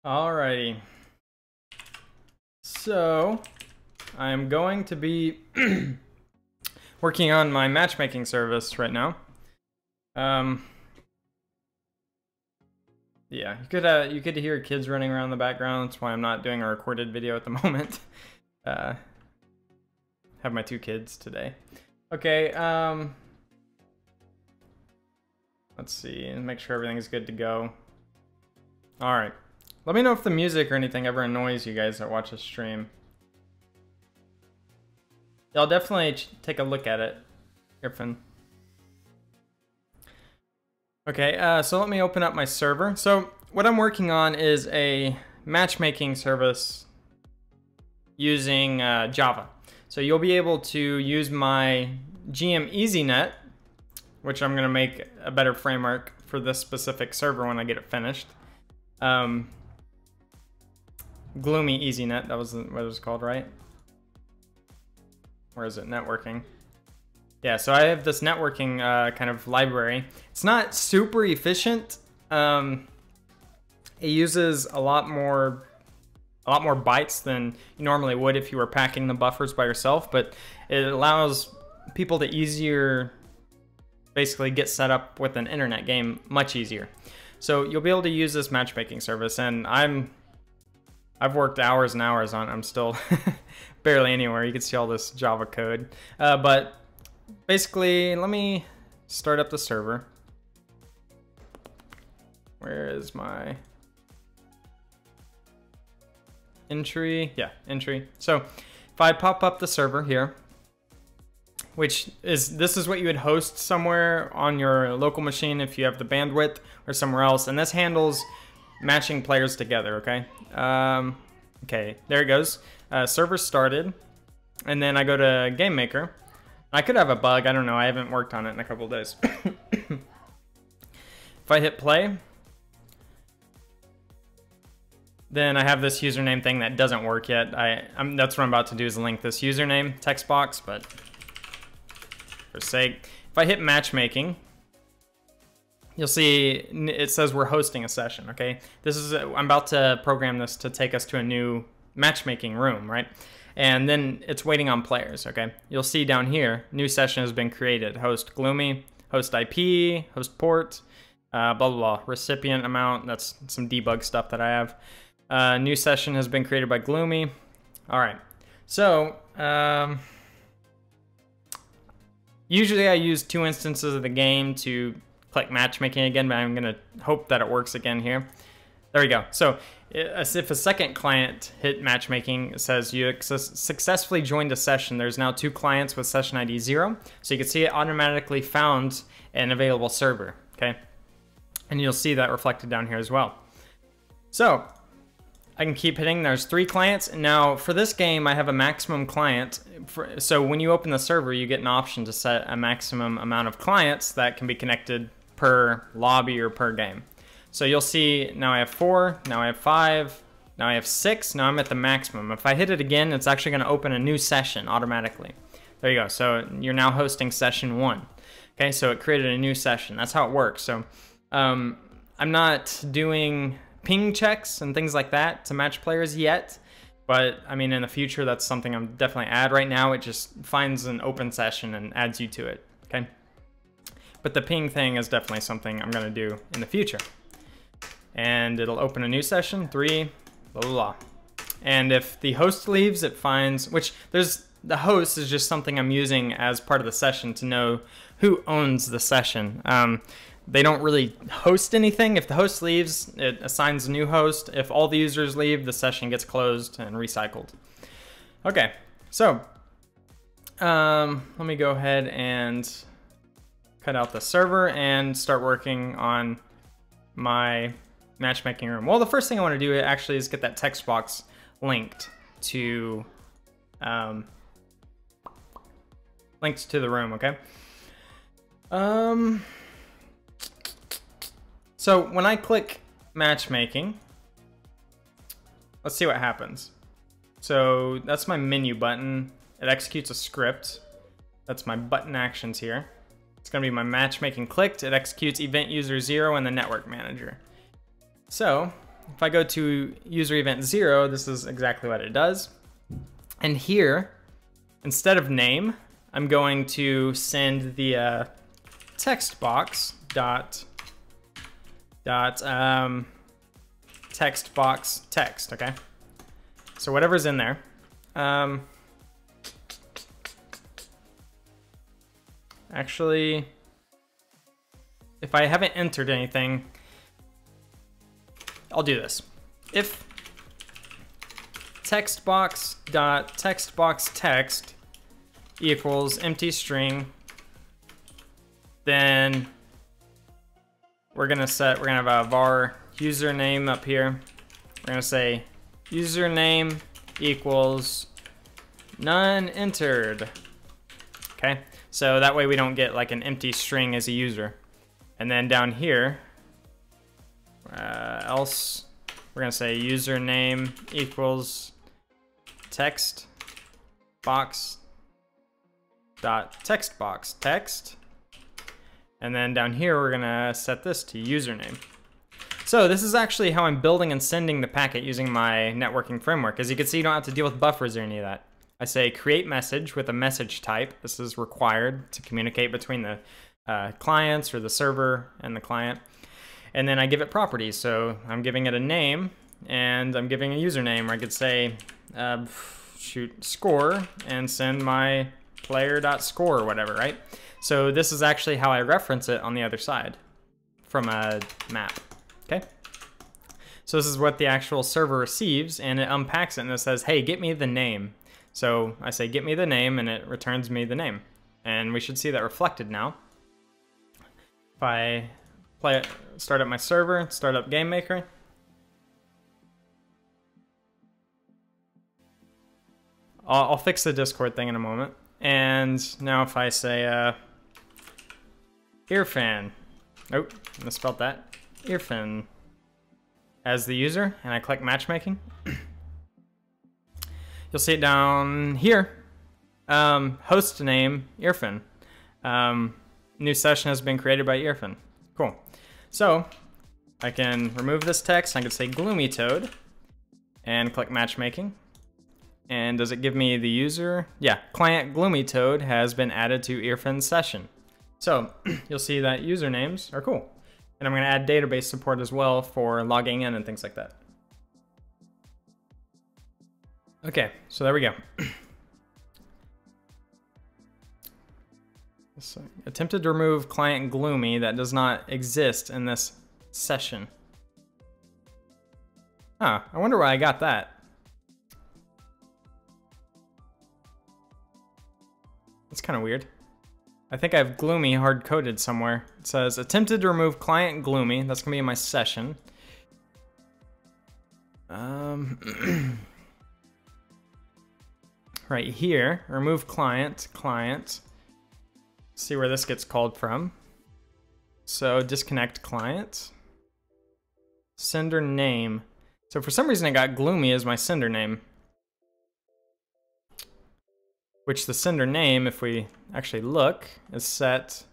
Alrighty. So, I'm going to be working on my matchmaking service right now. Yeah, you could hear kids running around in the background. That's why I'm not doing a recorded video at the moment. Have my 2 kids today. Okay, let's see, and make sure everything's good to go. Alright. Let me know if the music or anything ever annoys you guys that watch the stream. I'll definitely take a look at it, Griffin. Okay, so let me open up my server. So what I'm working on is a matchmaking service using Java. So you'll be able to use my GM EasyNet, which I'm gonna make a better framework for this specific server when I get it finished. Gloomy EasyNet, that was what it was called, right? Where is it? Networking. Yeah, so I have this networking kind of library. It's not super efficient. It uses a lot more bytes than you normally would if you were packing the buffers by yourself, but it allows people to easier basically get set up with an internet game much easier. So you'll be able to use this matchmaking service, and I've worked hours and hours on it. I'm still barely anywhere. You can see all this Java code. But basically, let me start up the server. Where is my entry? Yeah, entry. So if I pop up the server here, this is what you would host somewhere on your local machine if you have the bandwidth or somewhere else, and this handles matching players together, okay? Okay, there it goes. Server started, and then I go to GameMaker. I could have a bug, I don't know, I haven't worked on it in a couple of days. If I hit play, then I have this username thing that doesn't work yet. That's what I'm about to do, is link this username text box, but for sake, if I hit matchmaking, you'll see it says we're hosting a session, okay? I'm about to program this to take us to a new matchmaking room, right? And then it's waiting on players, okay? You'll see down here, new session has been created. Host Gloomy, host IP, host port, blah, blah, blah. Recipient amount, that's some debug stuff that I have. New session has been created by Gloomy. All right, so usually I use 2 instances of the game to click matchmaking again, but I'm gonna hope that it works again here. There we go. So if a second client hit matchmaking, it says you successfully joined a session. There's now 2 clients with session ID 0. So you can see it automatically found an available server, okay? And you'll see that reflected down here as well. So I can keep hitting, there's 3 clients. Now for this game, I have a maximum client. So when you open the server, you get an option to set a maximum amount of clients that can be connected per lobby or per game. So you'll see now I have 4, now I have 5, now I have 6, now I'm at the maximum. If I hit it again, it's actually gonna open a new session automatically. There you go, so you're now hosting session 1. Okay, so it created a new session, that's how it works. So I'm not doing ping checks and things like that to match players yet, but I mean in the future that's something I'm definitely add. Right now it just finds an open session and adds you to it, okay? But the ping thing is definitely something I'm gonna do in the future. And it'll open a new session, 3, blah, blah, blah. And if the host leaves, it finds, the host is just something I'm using as part of the session to know who owns the session. They don't really host anything. If the host leaves, it assigns a new host. If all the users leave, the session gets closed and recycled. Okay, so let me go ahead and cut out the server and start working on my matchmaking room. Well, the first thing I want to do actually is get that text box linked to the room, okay? So when I click matchmaking, let's see what happens. So that's my menu button. It executes a script. That's my button actions here. It's gonna be my matchmaking clicked. It executes event user 0 and the network manager. So if I go to user event 0, this is exactly what it does. And here, instead of name, I'm going to send the text box text box text, okay? So whatever's in there. Actually, if I haven't entered anything, I'll do this. If text box dot text box text equals empty string, then we're gonna have a var username up here. We're gonna say username equals none entered. Okay, so that way we don't get like an empty string as a user. And then down here, else we're gonna say username equals text box dot text box text. And then down here, we're gonna set this to username. So this is actually how I'm building and sending the packet using my networking framework. As you can see, you don't have to deal with buffers or any of that. I say create message with a message type. This is required to communicate between the clients or the server and the client. And then I give it properties. So I'm giving it a name and I'm giving a username, or I could say score and send my player.score or whatever, right? So this is actually how I reference it on the other side from a map, okay? So this is what the actual server receives, and it unpacks it and it says, hey, get me the name. So I say, get me the name, and it returns me the name. And we should see that reflected now. If I start up my server, start up GameMaker. I'll fix the Discord thing in a moment. And now if I say Irfan, oh, misspelled that, Irfan as the user, and I click matchmaking, you'll see it down here, host name Irfan. New session has been created by Irfan. Cool. So I can remove this text. I can say gloomy toad and click matchmaking. And does it give me the user? Yeah, client gloomy toad has been added to Irfan's session. So you'll see that usernames are cool. And I'm gonna add database support as well for logging in and things like that. Okay, so there we go. So, attempted to remove client gloomy that does not exist in this session. Huh, I wonder why I got that. That's kind of weird. I think I have gloomy hard-coded somewhere. It says attempted to remove client gloomy. That's gonna be in my session. Right here, remove client. See where this gets called from. So disconnect client. Sender name. So for some reason I got gloomy as my sender name. Which the sender name, if we actually look, is set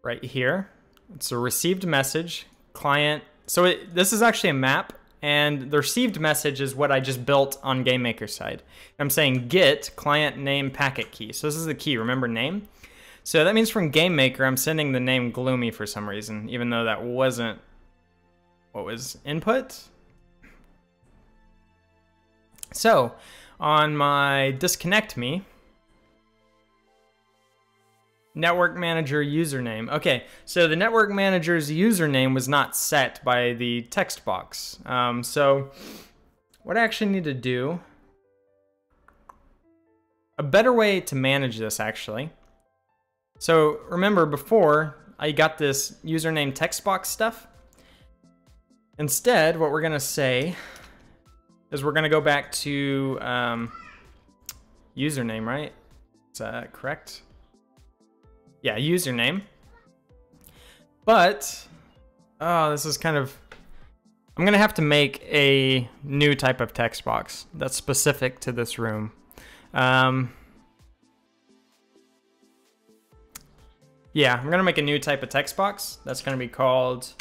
right here. It's a received message, client. So this is actually a map, and the received message is what I just built on GameMaker side. I'm saying get client name packet key. So this is the key, remember name? So that means from GameMaker, I'm sending the name gloomy for some reason, even though that wasn't what was input. So on my disconnect me, network manager username. Okay, so the network manager's username was not set by the text box. So what I actually need to do, a better way to manage this actually. So remember before I got this username text box stuff. Instead, what we're gonna say is we're gonna go back to username, right? Is that correct? Yeah, username. But, oh, this is kind of, I'm gonna have to make a new type of text box that's specific to this room. Yeah, I'm gonna make a new type of text box that's gonna be called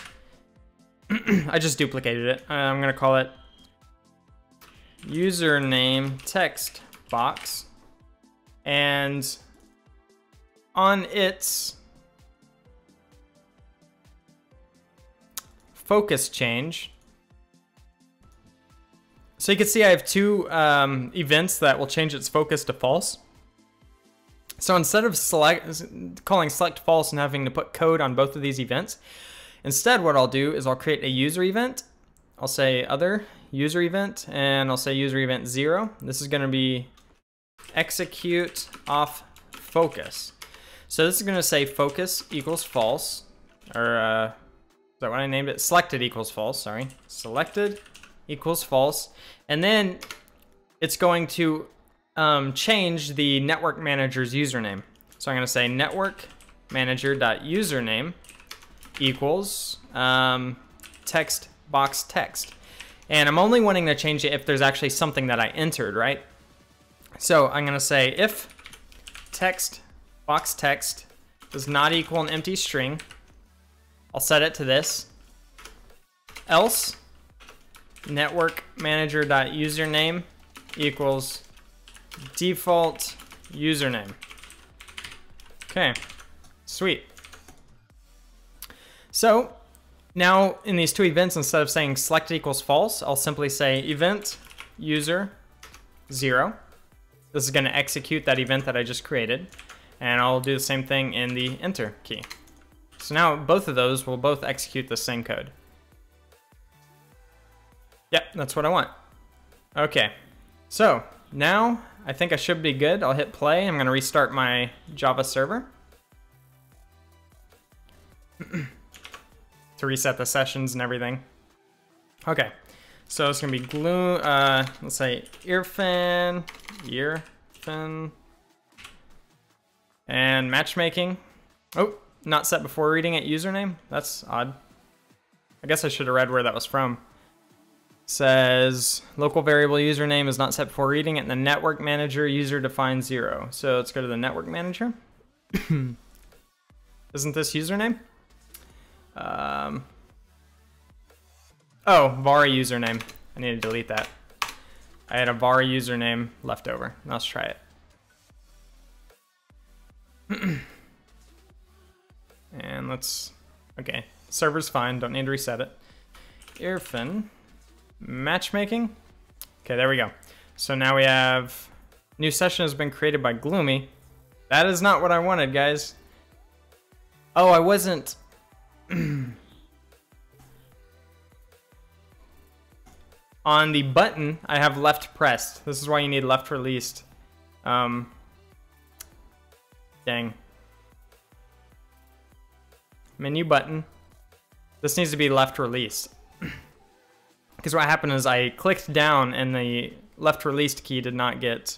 I just duplicated it. I'm gonna call it username text box, and on its focus change. So you can see I have two events that will change its focus to false. So instead of calling select false and having to put code on both of these events, instead what I'll do is I'll create a user event. I'll say other user event, and I'll say user event 0. This is going to be execute off focus. So this is going to say focus equals false, or is that what I named it? Selected equals false, sorry. Selected equals false. And then it's going to change the network manager's username. So I'm going to say network manager.username equals text box text. And I'm only wanting to change it if there's actually something that I entered, right? So I'm going to say if text box text does not equal an empty string, I'll set it to this. Else network manager.username equals default username. Okay, sweet. So now in these two events, instead of saying select equals false, I'll simply say event user 0. This is going to execute that event that I just created, and I'll do the same thing in the enter key. So now both of those will both execute the same code. Yep, that's what I want. Okay, so now I think I should be good. I'll hit play. I'm going to restart my Java server to reset the sessions and everything. Okay, so it's going to be let's say Irfan, and matchmaking. Oh, not set before reading it username. That's odd. I guess I should have read where that was from. Says local variable username is not set before reading it, and the network manager user defined 0. So let's go to the network manager. Isn't this username? Oh, var username. I need to delete that. I had a var username left over. Let's try it. And okay, server's fine, don't need to reset it. Irfan, matchmaking. Okay, there we go. So now we have new session has been created by Gloomy. That is not what I wanted, guys. Oh, I wasn't. On the button, I have left pressed. This is why you need left released. Dang. Menu button. This needs to be left released. Because what happened is I clicked down and the left released key did not get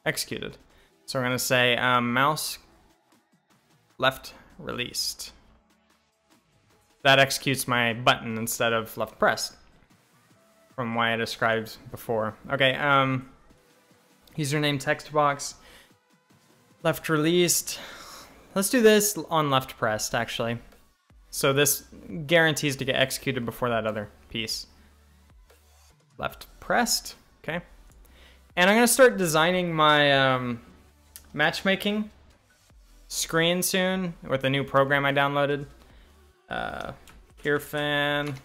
executed. So we're going to say mouse left released. That executes my button instead of left pressed, from what I described before. Okay, username text box, left released. Let's do this on left pressed, actually. So this guarantees to get executed before that other piece. Left pressed, okay. And I'm gonna start designing my matchmaking screen soon with a new program I downloaded. Irfan.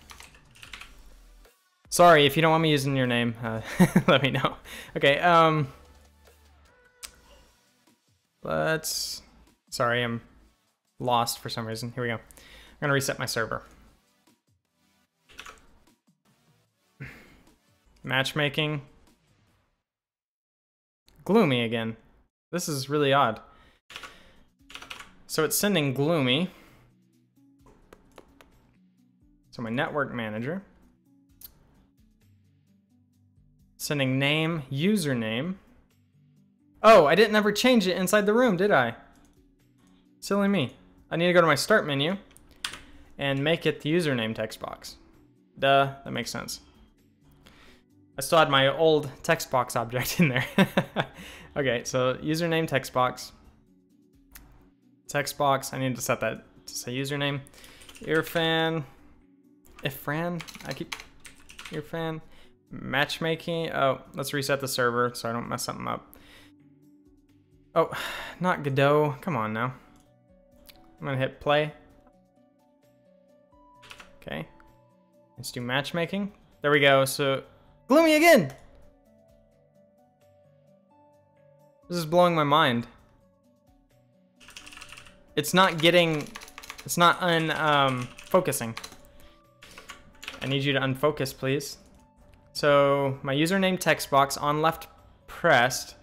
Sorry, if you don't want me using your name, let me know. Okay, sorry, I'm lost for some reason. Here we go. I'm gonna reset my server. Matchmaking. Gloomy again. This is really odd. So it's sending Gloomy. So my network manager. Sending name, username. Oh, I didn't ever change it inside the room, did I? Silly me. I need to go to my start menu and make it the username text box. Duh, that makes sense. I still had my old text box object in there. Okay, so username text box. Text box, I need to set that to say username. Irfan if Fran, I keep your fan. Matchmaking. Oh, let's reset the server so I don't mess something up. Oh, not Godot. Come on now. I'm gonna hit play. Okay. Let's do matchmaking. There we go. So, Gloomy again! This is blowing my mind. It's not focusing. I need you to unfocus, please. So, my username text box on left pressed.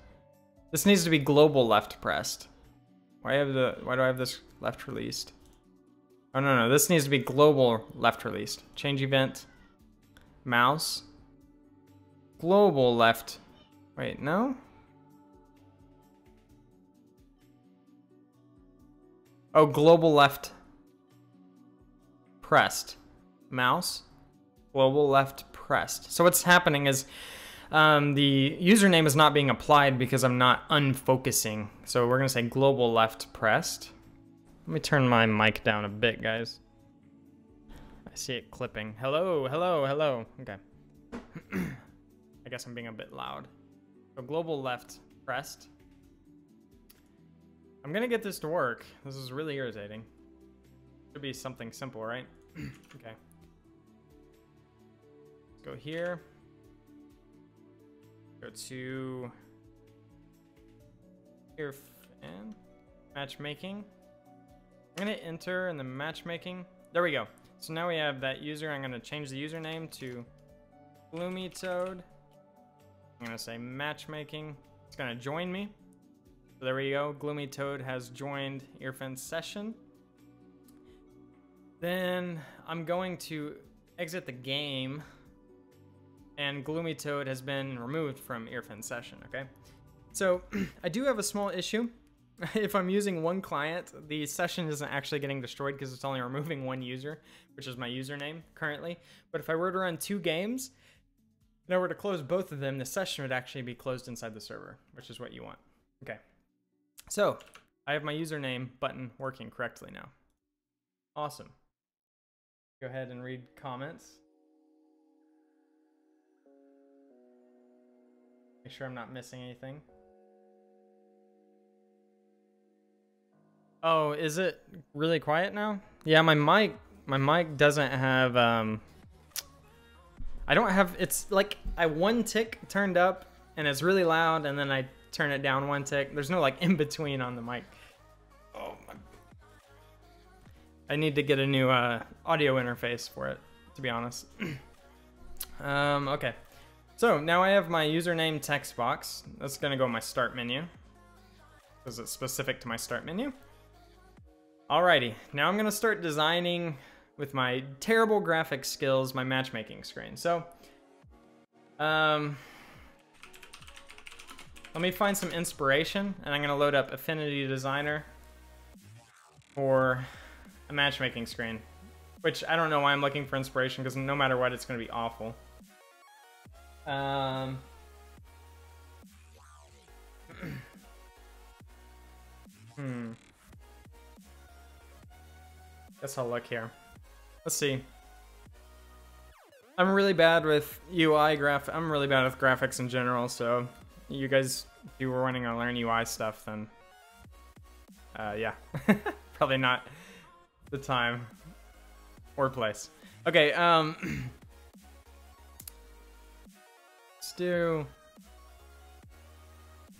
This needs to be global left pressed. Why do I have this left released? Oh, no, this needs to be global left released. Change event, mouse, global left. Wait, no? Oh, global left pressed. Mouse, global left pressed. So what's happening is the username is not being applied because I'm not unfocusing. So we're gonna say global left pressed. Let me turn my mic down a bit, guys. I see it clipping. Hello, hello, hello. Okay. I guess I'm being a bit loud. So global left pressed. I'm gonna get this to work. This is really irritating. Should be something simple, right? Okay. Let's go here. Go to here and matchmaking. I'm gonna enter in the matchmaking. There we go. So now we have that user. I'm gonna change the username to Gloomy Toad. I'm gonna say matchmaking. It's gonna join me. So there we go. Gloomy Toad has joined Earfin's session. Then I'm going to exit the game, and Gloomy Toad has been removed from Earfin's session. Okay. So I do have a small issue. If I'm using one client, the session isn't actually getting destroyed because it's only removing one user, which is my username currently. But if I were to run 2 games, and I were to close both of them, the session would actually be closed inside the server, which is what you want. Okay. So I have my username button working correctly now. Awesome. Go ahead and read comments. Make sure I'm not missing anything. Oh, is it really quiet now? Yeah, my mic doesn't have I don't have, it's like I 1 tick turned up and it's really loud, and then I turn it down 1 tick. There's no like in between on the mic. Oh my. I need to get a new audio interface for it, to be honest. Okay. So now I have my username text box. That's gonna go in my start menu, because it's specific to my start menu. Alrighty, now I'm gonna start designing with my terrible graphics skills, my matchmaking screen. So, let me find some inspiration, and I'm gonna load up Affinity Designer for a matchmaking screen, which I don't know why I'm looking for inspiration, because no matter what, it's gonna be awful. Guess I'll look here. Let's see. I'm really bad with UI I'm really bad with graphics in general, so you guys, if you were wanting to learn UI stuff, then yeah. Probably not the time or place. Okay, let's do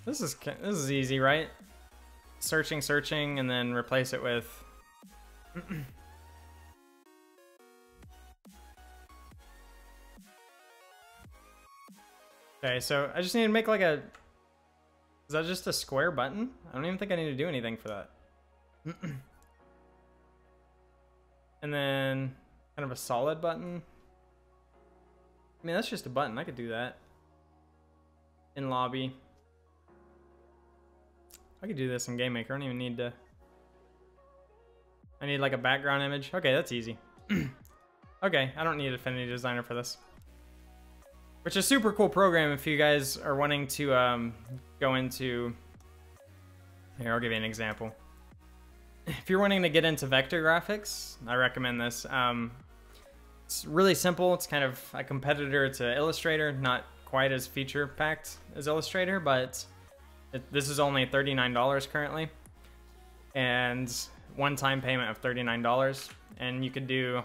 this is easy, right? Searching, and then replace it with okay, so I just need to make like a, is that just a square button? I don't even think I need to do anything for that. And then kind of a solid button. I mean, that's just a button. I could do that. In lobby. I could do this in GameMaker. I don't even need to. I need like a background image. Okay, that's easy. Okay, I don't need Affinity Designer for this. Which is a super cool program if you guys are wanting to go into... Here, I'll give you an example. If you're wanting to get into vector graphics, I recommend this. It's really simple. It's kind of a competitor to Illustrator, not quite as feature packed as Illustrator, but this is only $39 currently, and one-time payment of $39, and you could do,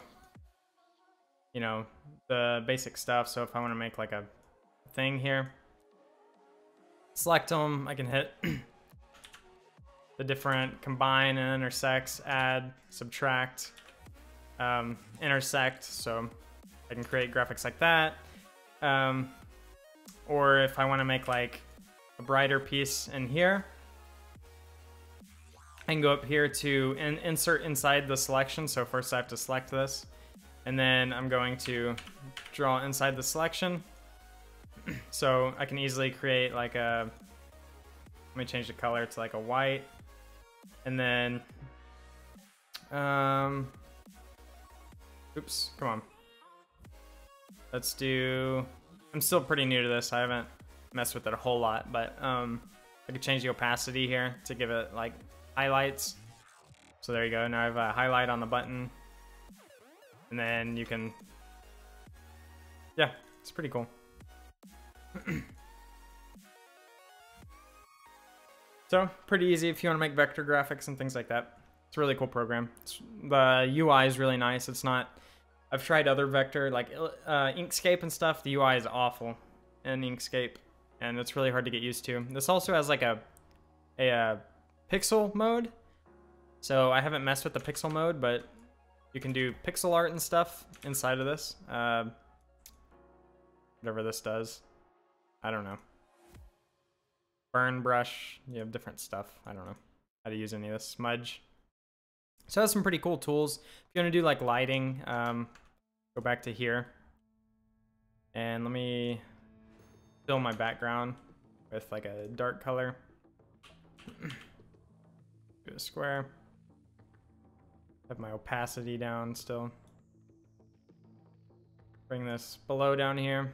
you know, the basic stuff. So if I want to make like a thing here, select them, I can hit the different combine and intersects, add, subtract, intersect, so I can create graphics like that. Or if I want to make like a brighter piece in here, I can go up here to insert inside the selection. So first I have to select this, and then I'm going to draw inside the selection. So I can easily create like a, let me change the color to like a white, and then oops, come on. Let's do, I'm still pretty new to this. I haven't messed with it a whole lot, but I could change the opacity here to give it like highlights. So there you go. Now I have a highlight on the button, and then you can, yeah, it's pretty cool. So pretty easy if you want to make vector graphics and things like that. It's a really cool program. The UI is really nice. It's not, I've tried other vector like Inkscape and stuff. The UI is awful in Inkscape, and it's really hard to get used to. This also has like a pixel mode. So I haven't messed with the pixel mode, but you can do pixel art and stuff inside of this. Whatever this does. I don't know. Burn brush, you have different stuff. I don't know how to use any of this. Smudge. So that's some pretty cool tools. If you want to do like lighting, go back to here. And let me fill my background with like a dark color. Do a square. Have my opacity down still. Bring this below down here.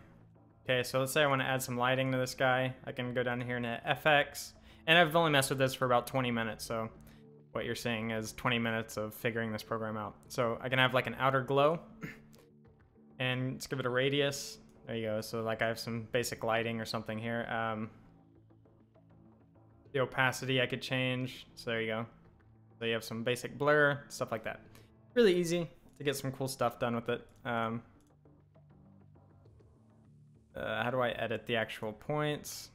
Okay, so let's say I want to add some lighting to this guy. I can go down here and hit FX. And I've only messed with this for about 20 minutes, so what you're seeing is 20 minutes of figuring this program out. So I can have like an outer glow, and let's give it a radius. There you go. So like I have some basic lighting or something here. The opacity I could change. So there you go. So you have some basic blur, stuff like that. Really easy to get some cool stuff done with it. How do I edit the actual points?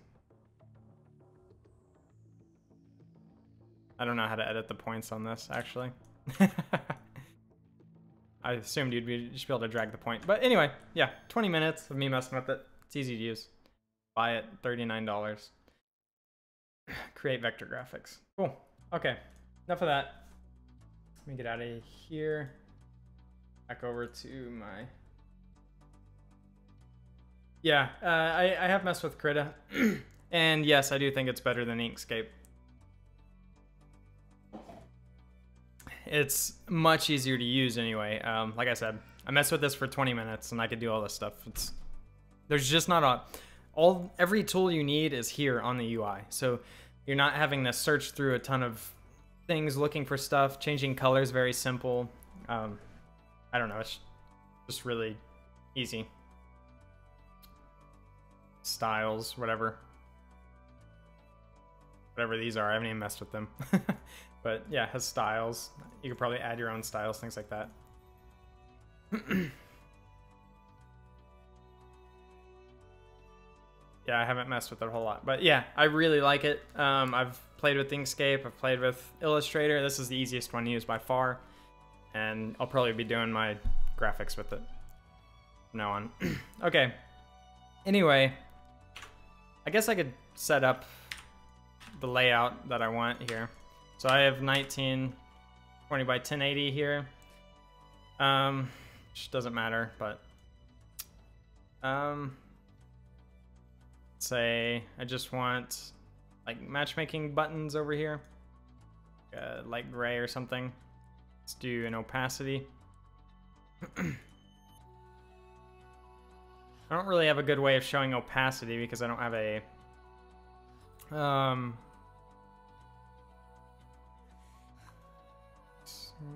I don't know how to edit the points on this, actually. I assumed you'd just be able to drag the point. But anyway, yeah, 20 minutes of me messing with it. It's easy to use. Buy it, $39. Create vector graphics. Cool. Okay, enough of that. Let me get out of here. Back over to my... Yeah, I have messed with Krita, and yes, I do think it's better than Inkscape. It's much easier to use anyway. Like I said, I messed with this for 20 minutes, and I could do all this stuff. There's just not every tool you need is here on the UI, so you're not having to search through a ton of things looking for stuff. Changing colors very simple. I don't know, it's just really easy. Styles, whatever these are, I haven't even messed with them. But yeah, it has styles. You could probably add your own styles, things like that. Yeah, I haven't messed with it a whole lot, but yeah, I really like it. I've played with Inkscape, I've played with Illustrator. This is the easiest one to use by far, and I'll probably be doing my graphics with it from now on. Okay, anyway, I guess I could set up the layout that I want here. So I have 1920 by 1080 here, which doesn't matter, but say I just want like matchmaking buttons over here, light gray or something. Let's do an opacity. I don't really have a good way of showing opacity because I don't have a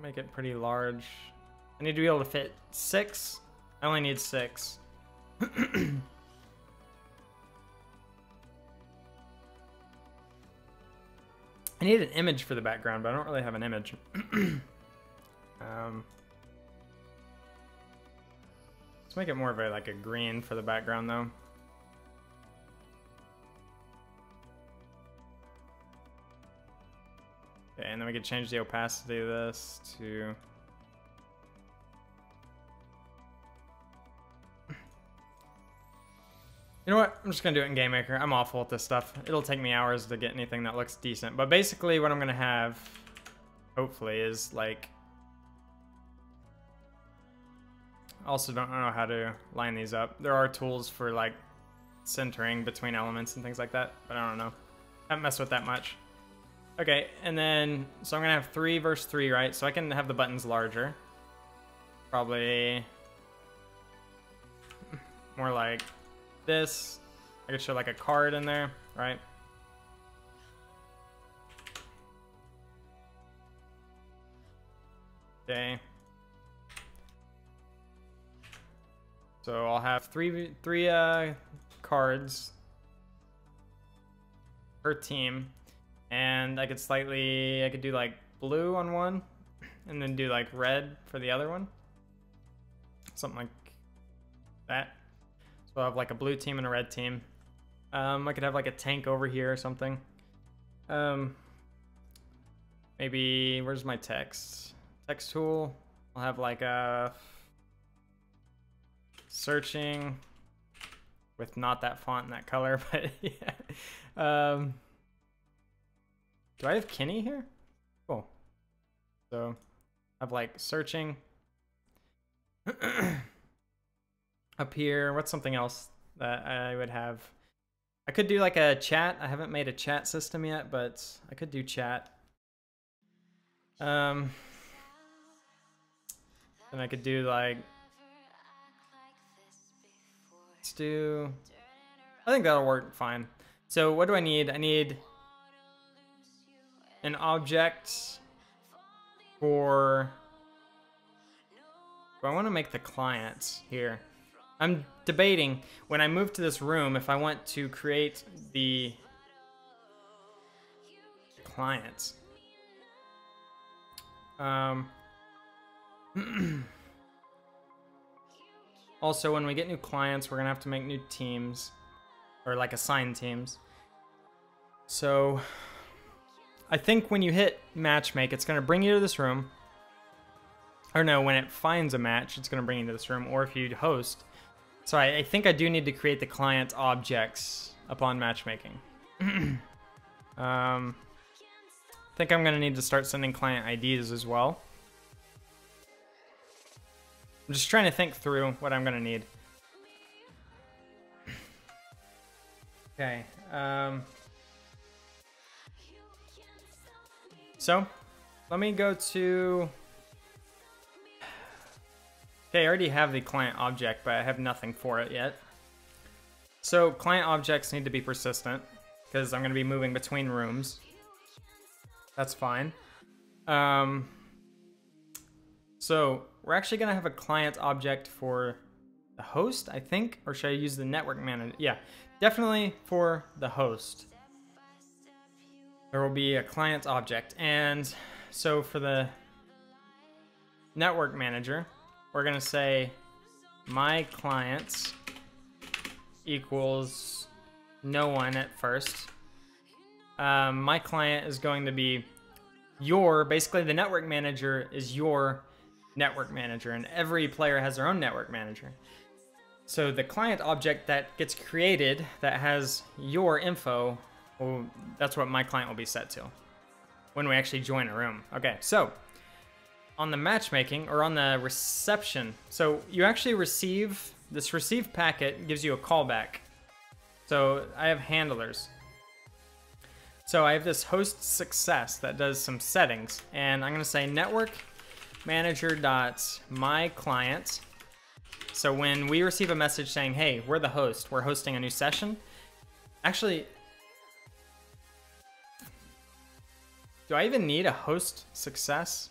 make it pretty large. I need to be able to fit 6 I only need 6. I need an image for the background, but I don't really have an image. Let's make it more of a like a green for the background though. Okay, and then we could change the opacity of this to... You know what? I'm just gonna do it in GameMaker. I'm awful at this stuff. It'll take me hours to get anything that looks decent. But basically what I'm gonna have, hopefully, is like... I also don't know how to line these up. There are tools for like centering between elements and things like that, but I don't know. I haven't messed with that much. Okay, and then, so I'm gonna have 3 versus 3, right? So I can have the buttons larger. Probably more like this. I could show like a card in there, right? Okay. So I'll have three cards per team. And I could do like blue on one and then do like red for the other one. Something like that. So I have like a blue team and a red team. I could have like a tank over here or something. Maybe, where's my text? Text tool. I'll have like a searching with not that font and that color, but yeah. Do I have Kenny here? Cool. So I have like searching. Up here, what's something else that I would have? I could do like a chat. I haven't made a chat system yet, but I could do chat. Then I could do like, I think that'll work fine. So what do I need? I need an object for, do I want to make the client here? I'm debating when I move to this room if I want to create the client. Also, when we get new clients, we're gonna have to make new teams, or like assign teams. So I think when you hit matchmake, it's gonna bring you to this room. Or no, when it finds a match, it's gonna bring you to this room, or if you host. So I think I do need to create the client objects upon matchmaking. I think I'm gonna need to start sending client IDs as well. I'm just trying to think through what I'm gonna need. Okay. So let me go to... Okay, I already have the client object, but I have nothing for it yet. So client objects need to be persistent because I'm going to be moving between rooms. That's fine. So we're actually going to have a client object for the host, I think, or should I use the network manager? Yeah, definitely for the host. There will be a client object. And so for the network manager, we're going to say my client equals no one at first. My client is going to be basically the network manager is your network manager, and every player has their own network manager. So the client object that gets created that has your info, well, that's what my client will be set to when we actually join a room. Okay, so on the matchmaking, or on the reception, so you actually receive, this receive packet gives you a callback. So I have handlers. So I have this host success that does some settings, and I'm gonna say network manager.myClient. So when we receive a message saying, hey, we're the host, we're hosting a new session. Actually, do I even need a host success?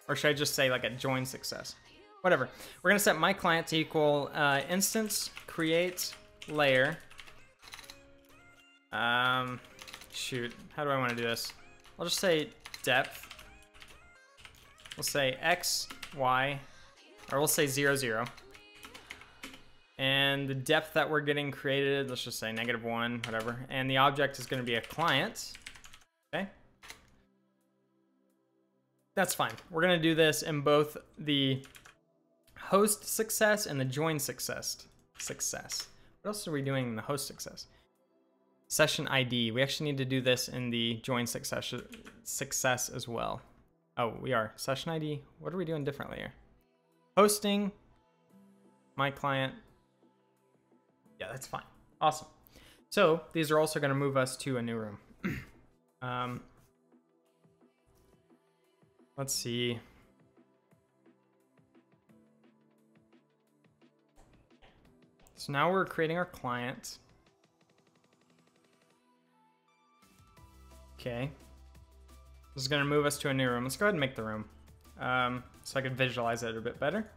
Or should I just say like a join success? whatever. We're gonna set my client to equal instance create layer. Shoot, how do I want to do this? I'll just say depth. We'll say x, y, or we'll say 0, 0. And the depth that we're getting created, let's just say -1, whatever. And the object is going to be a client. Okay. That's fine. We're going to do this in both the host success and the join success. What else are we doing in the host success? Session ID. We actually need to do this in the join success as well. Oh, we are. Session ID. What are we doing differently here? Hosting. My client. Yeah, that's fine. Awesome. So these are also going to move us to a new room. Let's see. So now we're creating our client. Okay. This is going to move us to a new room. Let's go ahead and make the room so I can visualize it a bit better.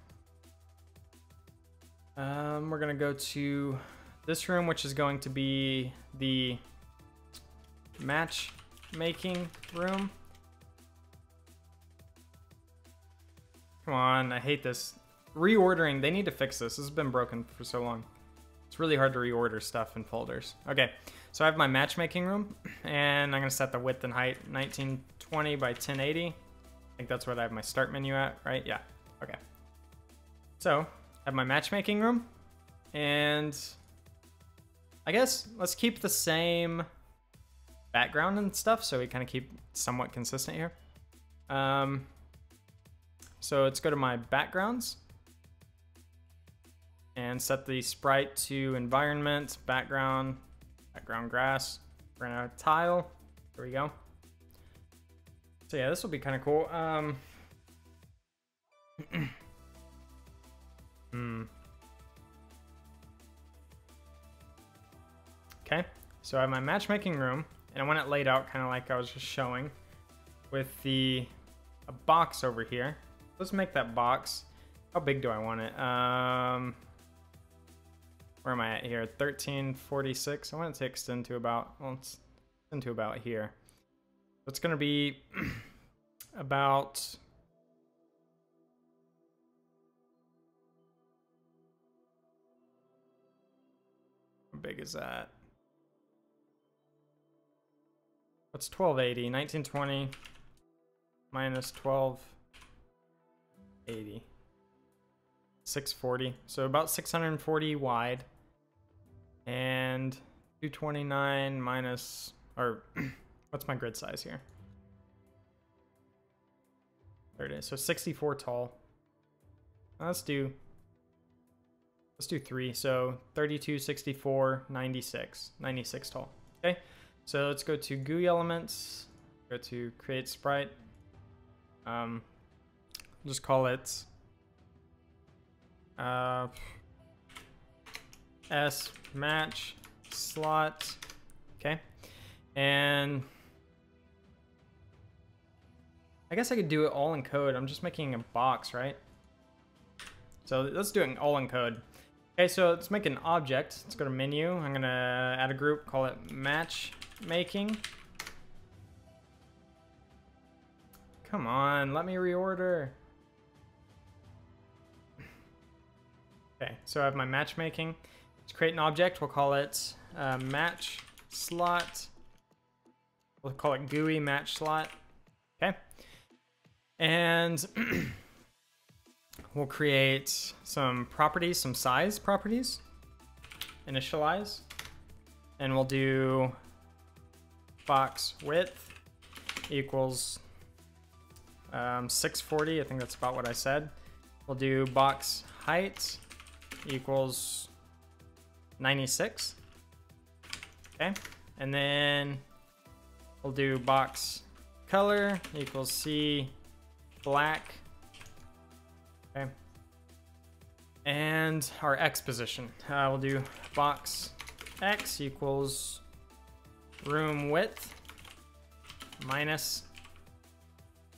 We're going to go to this room, which is going to be the matchmaking room. Come on, I hate this. Reordering, they need to fix this. This has been broken for so long. It's really hard to reorder stuff in folders. Okay, so I have my matchmaking room, and I'm going to set the width and height 1920 by 1080. I think that's what I have my start menu at, right? Yeah, okay. So, I have my matchmaking room, and I guess let's keep the same background and stuff so we kind of keep somewhat consistent here. So let's go to my backgrounds and set the sprite to environment, background grass. We're gonna tile. There we go. So yeah, this will be kind of cool. Okay, so I have my matchmaking room, and I want it laid out kind of like I was just showing, with a box over here. Let's make that box. How big do I want it? Where am I at here? 1346. I want it to extend to about, well, it's extend to about here. So it's gonna be about, how big is that? What's 1280? 1920 minus 1280. 640. So about 640 wide. And 229 minus, or what's my grid size here? There it is. So 64 tall. Let's do 3. So 32, 64, 96. 96 tall. Okay. So let's go to GUI elements. Go to create sprite. Just call it S match slot. Okay. And I guess I could do it all in code. I'm just making a box, right? So let's do it all in code. Okay, so let's make an object. Let's go to menu. I'm gonna add a group, call it matchmaking. Come on, let me reorder. Okay, so I have my matchmaking. Let's create an object. We'll call it match slot. We'll call it GUI match slot. Okay. And we'll create some properties, some size properties. Initialize. And we'll do box width equals 640. I think that's about what I said. We'll do box height equals 96. Okay. And then we'll do box color equals C black. Okay. And our X position. We'll do box X equals room width minus,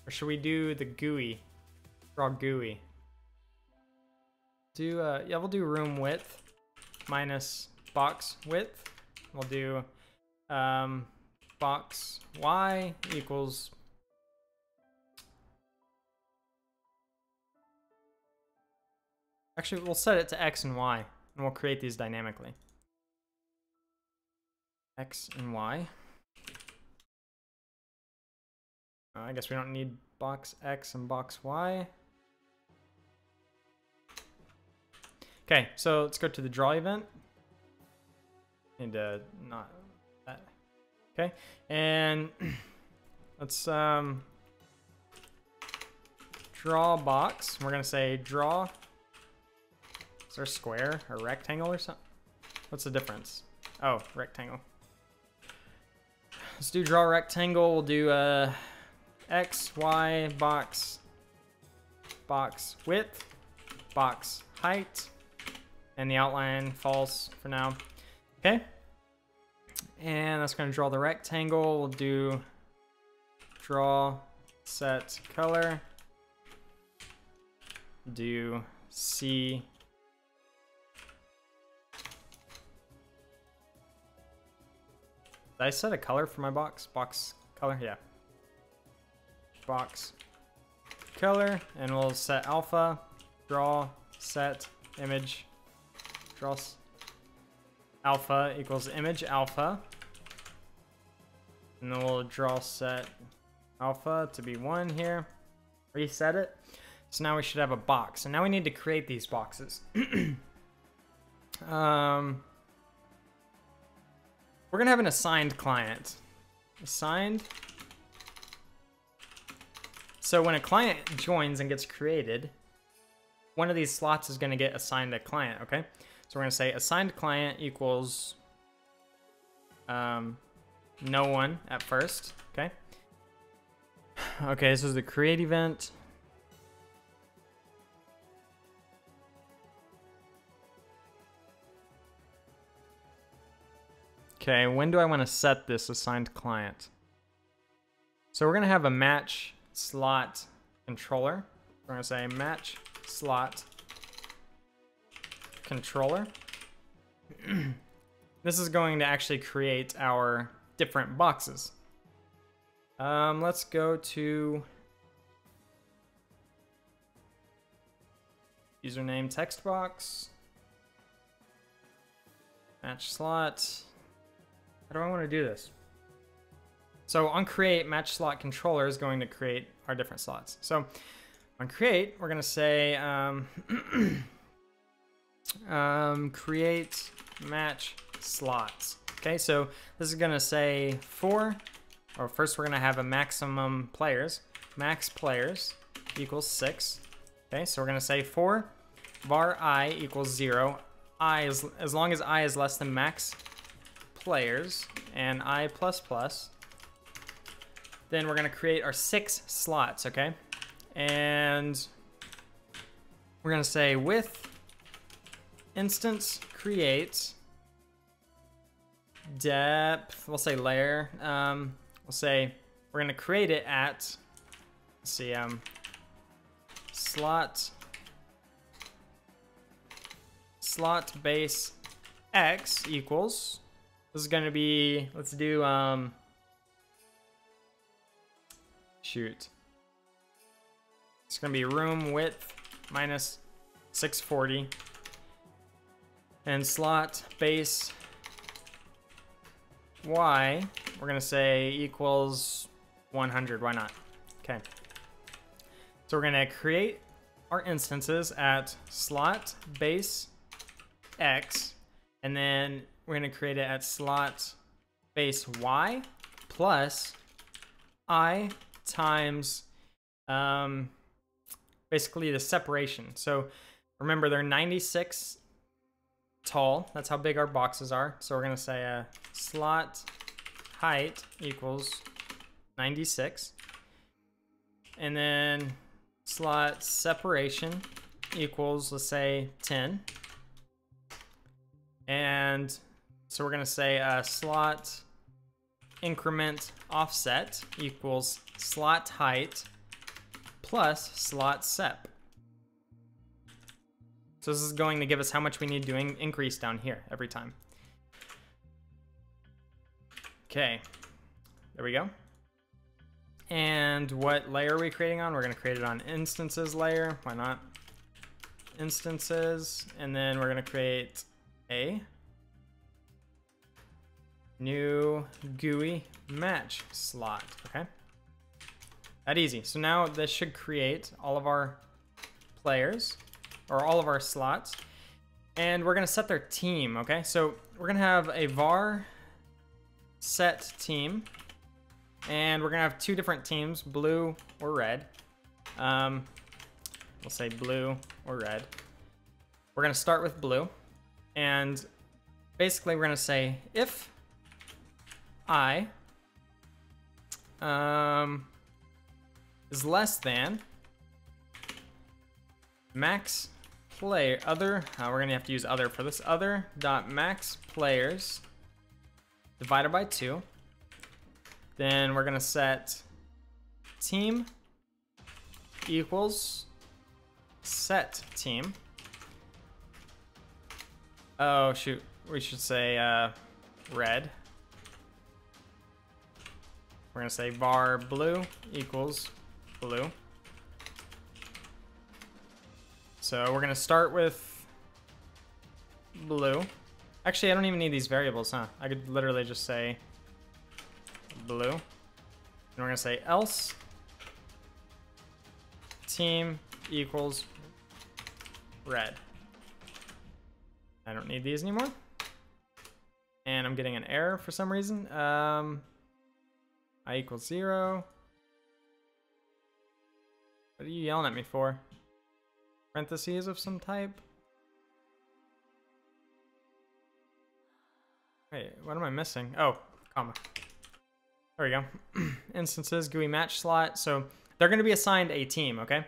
or should we do the GUI? Draw GUI. Yeah, we'll do room width minus box width. We'll do box y equals actually we'll set it to x and y, and we'll create these dynamically. X and y. I guess we don't need box x and box y. Okay, so let's go to the draw event. Need to not that. Okay, and let's draw box. We're gonna say draw. Is there a square or rectangle or something? What's the difference? Oh, rectangle. Let's do draw rectangle. We'll do x, y, box width, box height, and the outline false for now. Okay. And that's going to draw the rectangle. We'll do draw set color. Do C. Did I set a color for my box? Box color? Yeah. Box color. And we'll set alpha. Draw set image. Draw alpha equals image alpha. And then we'll draw set alpha to be 1 here. Reset it. So now we should have a box. And now we need to create these boxes. We're gonna have an assigned client. Assigned. So when a client joins and gets created, one of these slots is gonna get assigned a client, okay? So we're gonna say assigned client equals no one at first, okay? Okay, this is the create event. Okay, when do I want to set this assigned client? So we're going to have a match slot controller. We're going to say match slot controller. This is going to actually create our different boxes. Let's go to username text box. Match slot. How do I want to do this? So on create, match slot controller is going to create our different slots. So on create, we're going to say create match slots. Okay, so this is going to say first we're going to have a maximum players. Max players equals 6. Okay, so we're going to say for var I equals 0. As long as I is less than max players and I++, then we're going to create our 6 slots, okay? And we're going to say with instance create depth, we'll say layer, we'll say we're going to create it at, let's see, slot base x equals, this is going to be, let's do, shoot. It's going to be room width minus 640. And slot base y, we're going to say equals 100. Why not? Okay. So we're going to create our instances at slot base x, and then we're going to create it at slot base y plus I times basically the separation. So remember, they're 96 tall. That's how big our boxes are. So we're going to say slot height equals 96. And then slot separation equals, let's say, 10. And so we're going to say slot increment offset equals slot height plus slot sep. So this is going to give us how much we need to increase down here every time. Okay, there we go. And what layer are we creating on? We're gonna create it on instances layer. Why not? Instances, and then we're gonna create a new GUI match slot, okay? That easy. So now this should create all of our players, or all of our slots, and we're gonna set their team, okay? So we're gonna have a var set team, and we're gonna have two different teams, blue or red. We'll say blue or red. We're gonna start with blue, and basically we're gonna say if I is less than max player other. We're gonna have to use other for this. Other dot max players divided by 2. Then we're gonna set team equals set team. Oh shoot, we should say red. We're gonna say var blue equals blue. So we're gonna start with blue. Actually, I don't even need these variables, huh? I could literally just say blue. And we're gonna say else team equals red. I don't need these anymore. And I'm getting an error for some reason. I equals 0. What are you yelling at me for? Parentheses of some type? Wait, what am I missing? Oh, comma. There we go. Instances, GUI match slot. So they're going to be assigned a team, okay?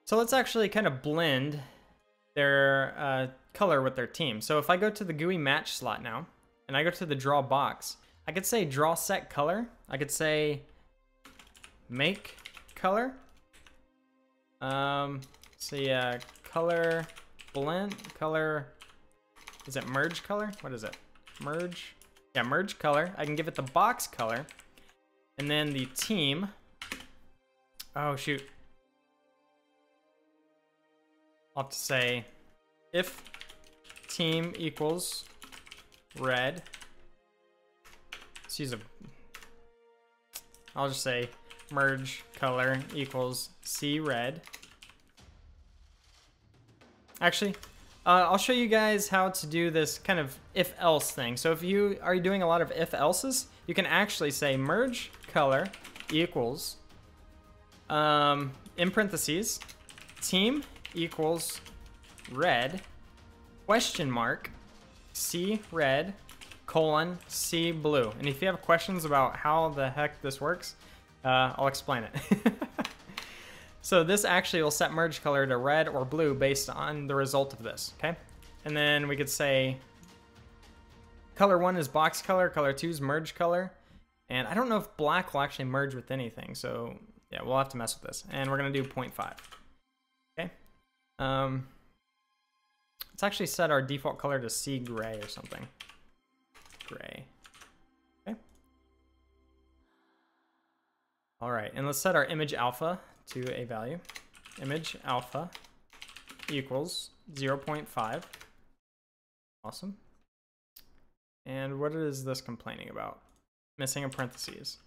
So let's actually kind of blend their color with their team. So if I go to the GUI match slot now, and I go to the draw box, I could say draw set color. I could say make color. So yeah, color blend, color, is it merge color? What is it? Merge? Yeah, merge color. I can give it the box color. And then the team. Oh, shoot. I'll have to say if team equals red. Let's use a, I'll just say merge color equals C red. Actually, I'll show you guys how to do this kind of if-else thing. So if you are doing a lot of if-elses, you can actually say merge color equals, in parentheses, team equals red, question mark, C red, colon, C blue. And if you have questions about how the heck this works, I'll explain it. So this actually will set merge color to red or blue based on the result of this, okay? And then we could say color 1 is box color, color 2 is merge color. And I don't know if black will actually merge with anything, so yeah, we'll have to mess with this. And we're gonna do 0.5, okay? Let's actually set our default color to C gray or something. Gray, okay? All right, and let's set our image alpha to a value. Image alpha equals 0.5. Awesome. And what is this complaining about? Missing a parentheses.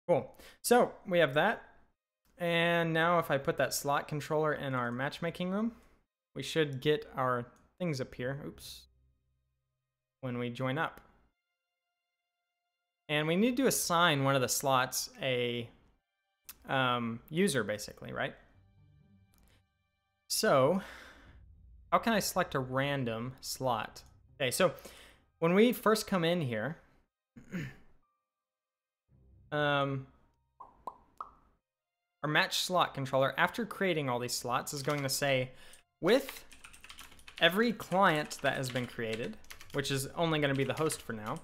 Cool. So we have that. And now if I put that slot controller in our matchmaking room, we should get our things up here. Oops. When we join up. And we need to assign one of the slots a user, basically, right? So how can I select a random slot? Okay, so when we first come in here, our match slot controller, after creating all these slots, is going to say with every client that has been created, which is only going to be the host for now.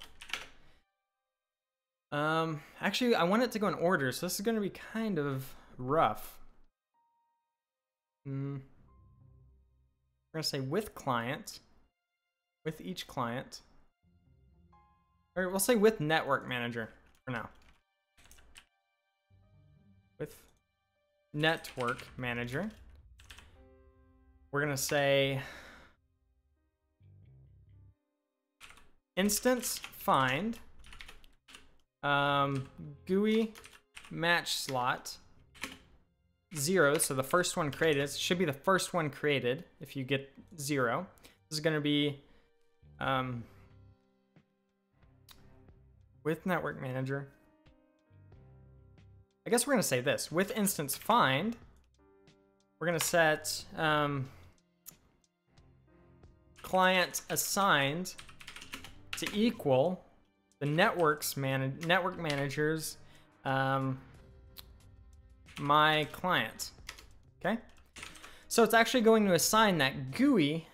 Actually, I want it to go in order, so this is going to be kind of rough. We're gonna say with client, with each client. Or we'll say with network manager for now. With network manager. We're gonna say instance find GUI match slot 0. So the first one created, it should be the first one created if you get 0. This is gonna be with network manager. I guess we're gonna say this with instance find. We're gonna set client assigned to equal the network manager's my client. Okay, so it's actually going to assign that GUI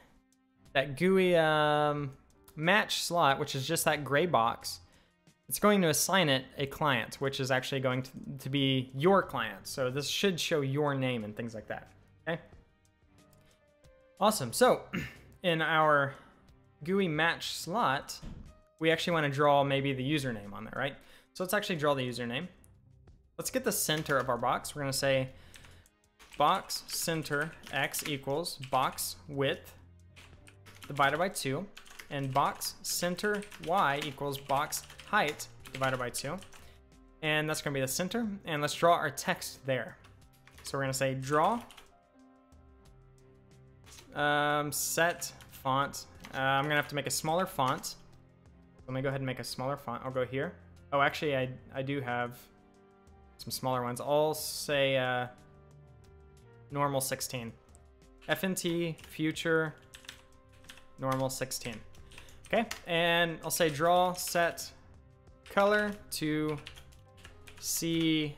match slot, which is just that gray box. It's going to assign it a client, which is actually going to be your client. So this should show your name and things like that. Okay. Awesome. So in our GUI match slot, we actually want to draw maybe the username on there, right? So let's actually draw the username. Let's get the center of our box. We're going to say box center x equals box width divided by 2, and box center y equals box height divided by 2. And that's going to be the center. And let's draw our text there. So we're going to say draw set font. I'm going to have to make a smaller font. Let me go ahead and make a smaller font. I'll go here. Oh, actually, I do have some smaller ones. I'll say normal 16. FNT future normal 16. Okay, and I'll say draw set color to see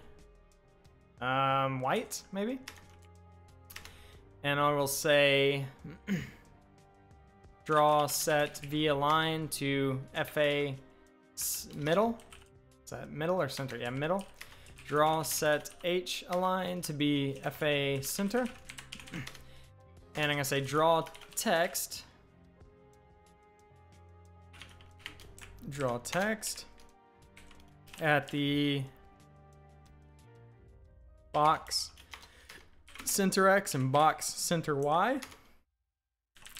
white maybe, and I will say draw set V align to FA middle. Is that middle or center? Yeah, middle. Draw set H align to be FA center, and I'm gonna say draw text. Draw text at the box center X and box center Y.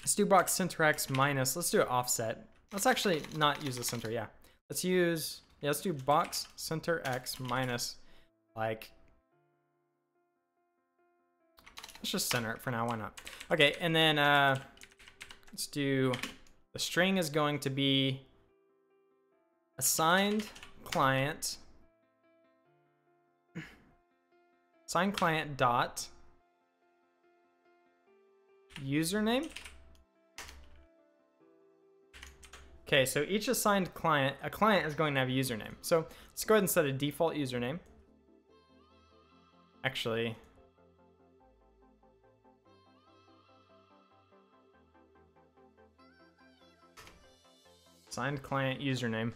Let's do box center X minus, let's do it offset. Let's actually not use the center, yeah. Let's do box center X minus, like, let's just center it for now, why not? Okay, and then let's do, the string is going to be assigned client dot username. Okay, so each assigned client, a client is going to have a username. So let's go ahead and set a default username. Actually, assigned client username.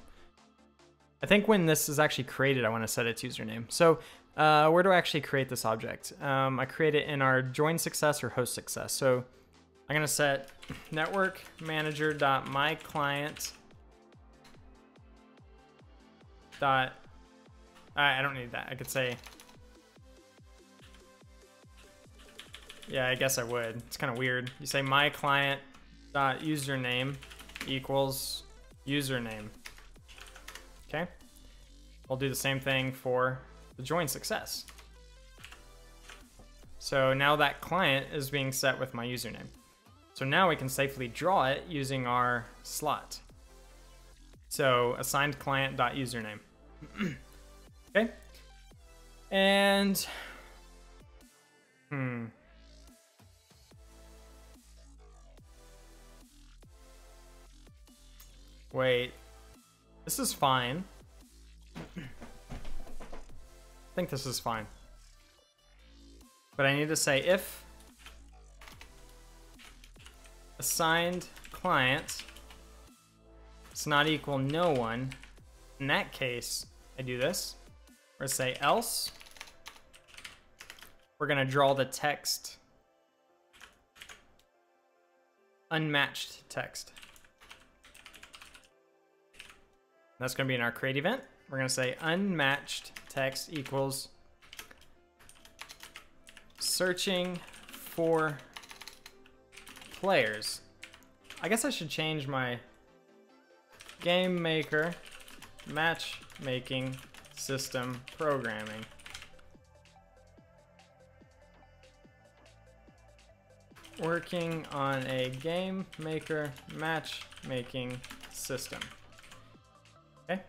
I think when this is actually created, I want to set its username. So where do I actually create this object? I create it in our join success or host success. So I'm going to set network manager.myClient. I don't need that. I could say, yeah, I guess I would. It's kind of weird. You say myClient.username equals username. Okay, we'll do the same thing for the join success. So now that client is being set with my username. So now we can safely draw it using our slot. So assigned client.username. Okay, and wait. This is fine. I think this is fine. But I need to say if assigned client is not equal no one, in that case, I do this. Or say else. We're gonna draw the text unmatched text. That's going to be in our create event. We're going to say unmatched text equals searching for players. I guess I should change my GameMaker matchmaking system programming. Working on a GameMaker matchmaking system. Okay,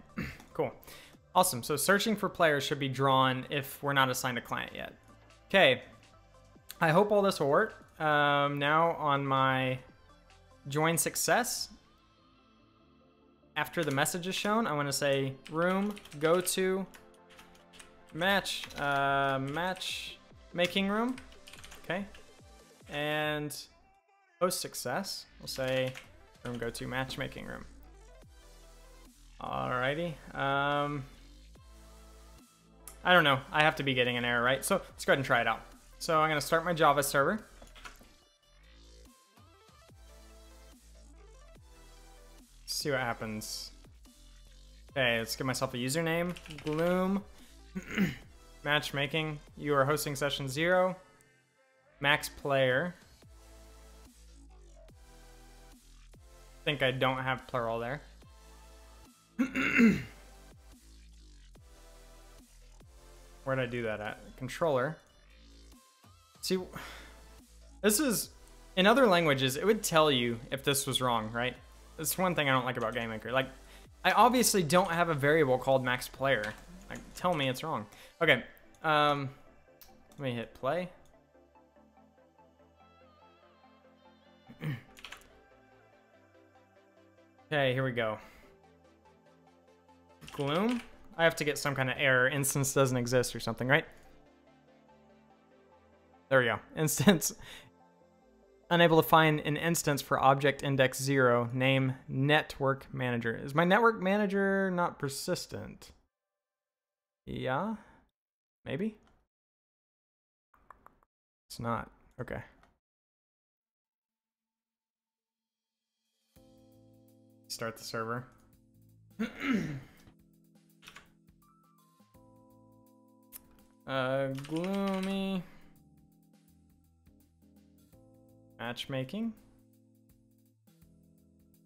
cool. Awesome, so searching for players should be drawn if we're not assigned a client yet. Okay, I hope all this will work. Now on my join success, after the message is shown, I want to say room go to matchmaking room. Okay, and post success, we'll say room go to matchmaking room. Alrighty. I don't know. I have to be getting an error, right? So let's go ahead and try it out. So I'm going to start my Java server. See what happens. Okay, let's give myself a username. Gloom. Matchmaking. You are hosting session 0. Max player. I think I don't have plural there. Where'd I do that at? Controller. See, this is, in other languages, it would tell you if this was wrong, right? That's one thing I don't like about GameMaker. Like, I obviously don't have a variable called max player. Like, tell me it's wrong. Okay, let me hit play. Okay, here we go. Gloom. I have to get some kind of error. Instance doesn't exist or something, right? There we go. Instance. Unable to find an instance for object index 0. Name network manager. Is my network manager not persistent? Yeah? Maybe? It's not. Okay. Start the server. Gloomy matchmaking.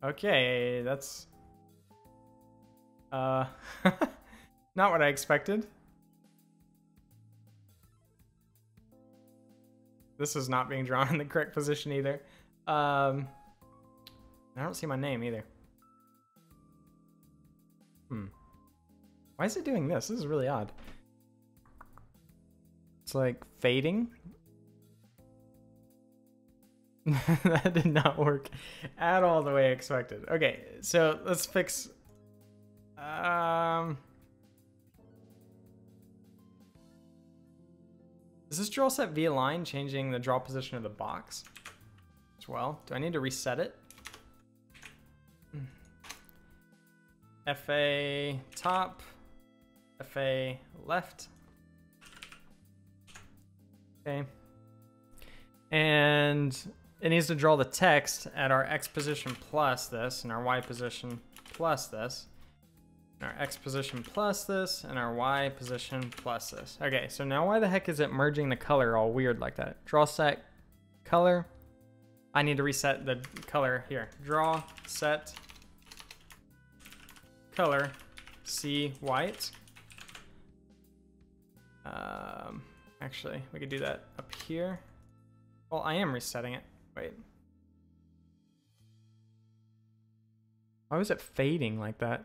Okay, that's not what I expected. This is not being drawn in the correct position either. I don't see my name either. Why is it doing this? This is really odd. It's like fading. That did not work at all the way I expected. Okay, so let's fix. Is this draw set via line changing the draw position of the box as well? Do I need to reset it? FA top, FA left. Okay. And it needs to draw the text at our X position plus this, and our Y position plus this, and our X position plus this, and our Y position plus this. Okay, so now why the heck is it merging the color all weird like that? Draw set color. I need to reset the color here. Draw set color C white. Actually, we could do that up here. Well, I am resetting it. Wait. Why was it fading like that?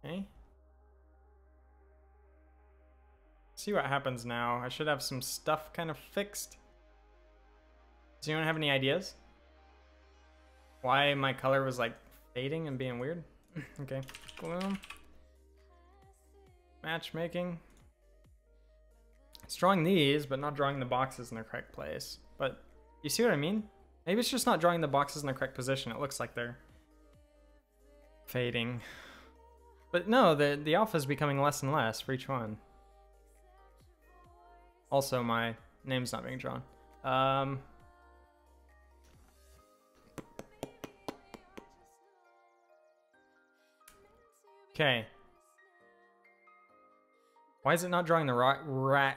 Okay. See what happens now. I should have some stuff kind of fixed. Does anyone have any ideas? Why my color was like fading and being weird? Okay. Gloom. Matchmaking. It's drawing these, but not drawing the boxes in their correct place. But you see what I mean? Maybe it's just not drawing the boxes in the correct position. It looks like they're fading. But no, the alpha is becoming less and less for each one. Also, my name's not being drawn. Okay. Why is it not drawing the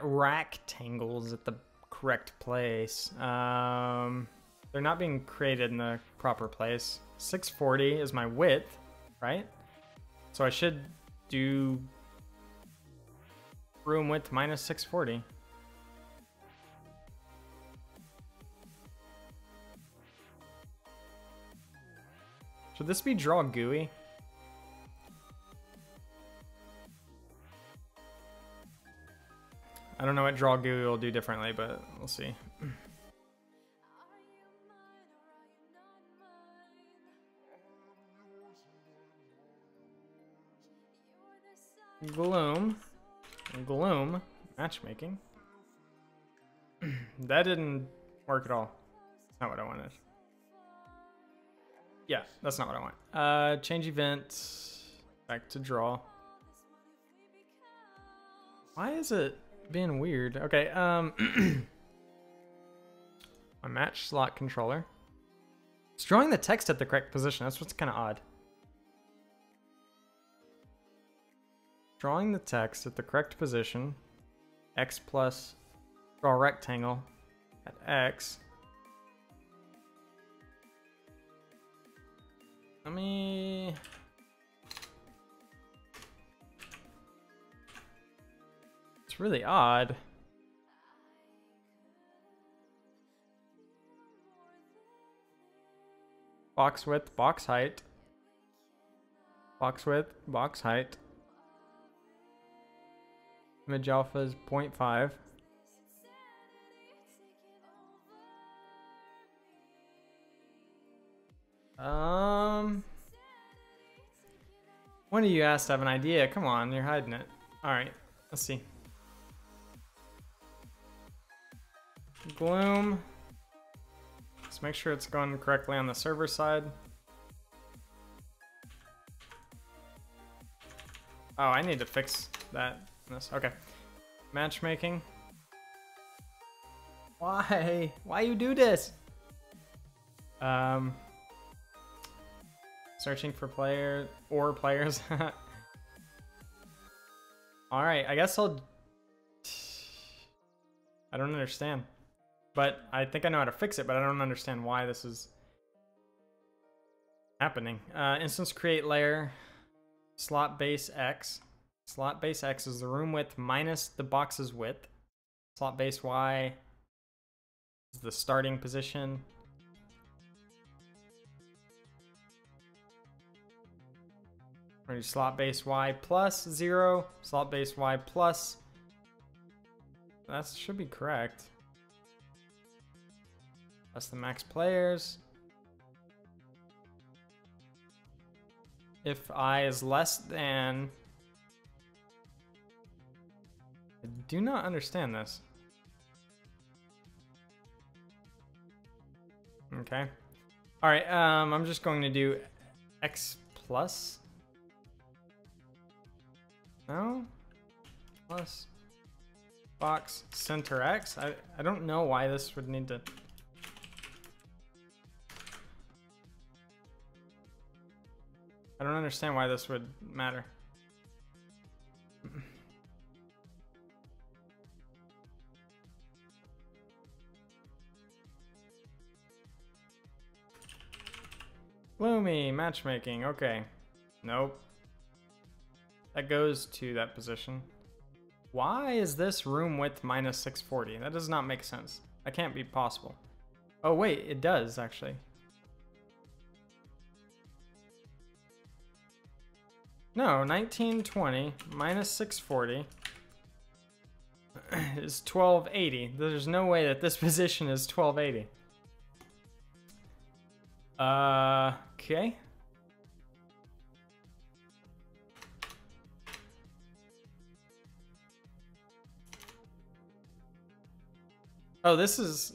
rectangles at the correct place? They're not being created in the proper place. 640 is my width, right? So I should do room width minus 640. Should this be draw GUI? I don't know what draw GUI will do differently, but we'll see. Gloom matchmaking. That didn't work at all. Not what I wanted. Yeah, that's not what I want. Change event back to draw. Why is it being weird? Okay, my match slot controller. It's drawing the text at the correct position. That's what's kind of odd. Drawing the text at the correct position. X plus, draw a rectangle at X. Let me... It's really odd. Box width, box height. Box width, box height. Image alpha is 0.5. One of you asked to have an idea. Come on, you're hiding it. Alright, let's see. Gloom. Let's make sure it's going correctly on the server side. Oh, I need to fix that. Okay. Matchmaking. Why? Why you do this? Searching for players. Alright, I guess I don't understand. But I think I know how to fix it, but I don't understand why this is happening. Instance create layer. Slot base X. Slot base X is the room width minus the box's width. Slot base Y is the starting position. We're gonna do slot base Y plus 0, slot base Y plus. That should be correct. That's the max players. If I is less than... I do not understand this. Okay. Alright, I'm just going to do X plus. No? Plus box center X. I don't know why this would need to... I don't understand why this would matter. Gloomy matchmaking, okay. Nope. That goes to that position. Why is this room width minus 640? That does not make sense. That can't be possible. Oh wait, it does actually. No, 1920 minus 640 is 1280. There's no way that this position is 1280. Okay. Oh, this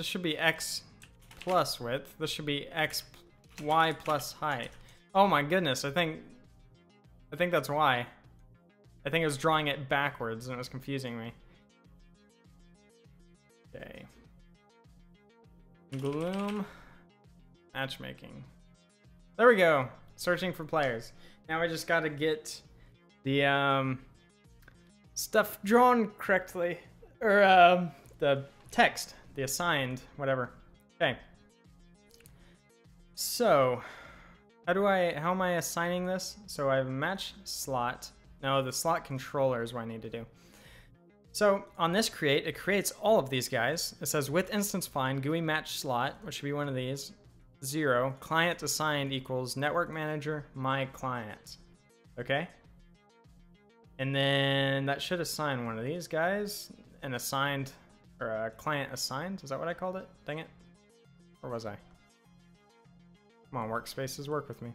should be X plus width. This should be Y plus height. Oh my goodness, I think that's why. I think it was drawing it backwards and it was confusing me. Gloom matchmaking. There we go. Searching for players. Now I just got to get the stuff drawn correctly, or the text, the assigned, whatever. Okay. So, how am I assigning this? So I have a match slot. No, the slot controller is what I need to do. So on this create, it creates all of these guys. It says with instance find GUI match slot, which should be one of these, 0, client assigned equals network manager, my client. Okay. And then that should assign one of these guys, an assigned, or a client assigned. Is that what I called it? Dang it. Or was I? Come on, workspaces, work with me.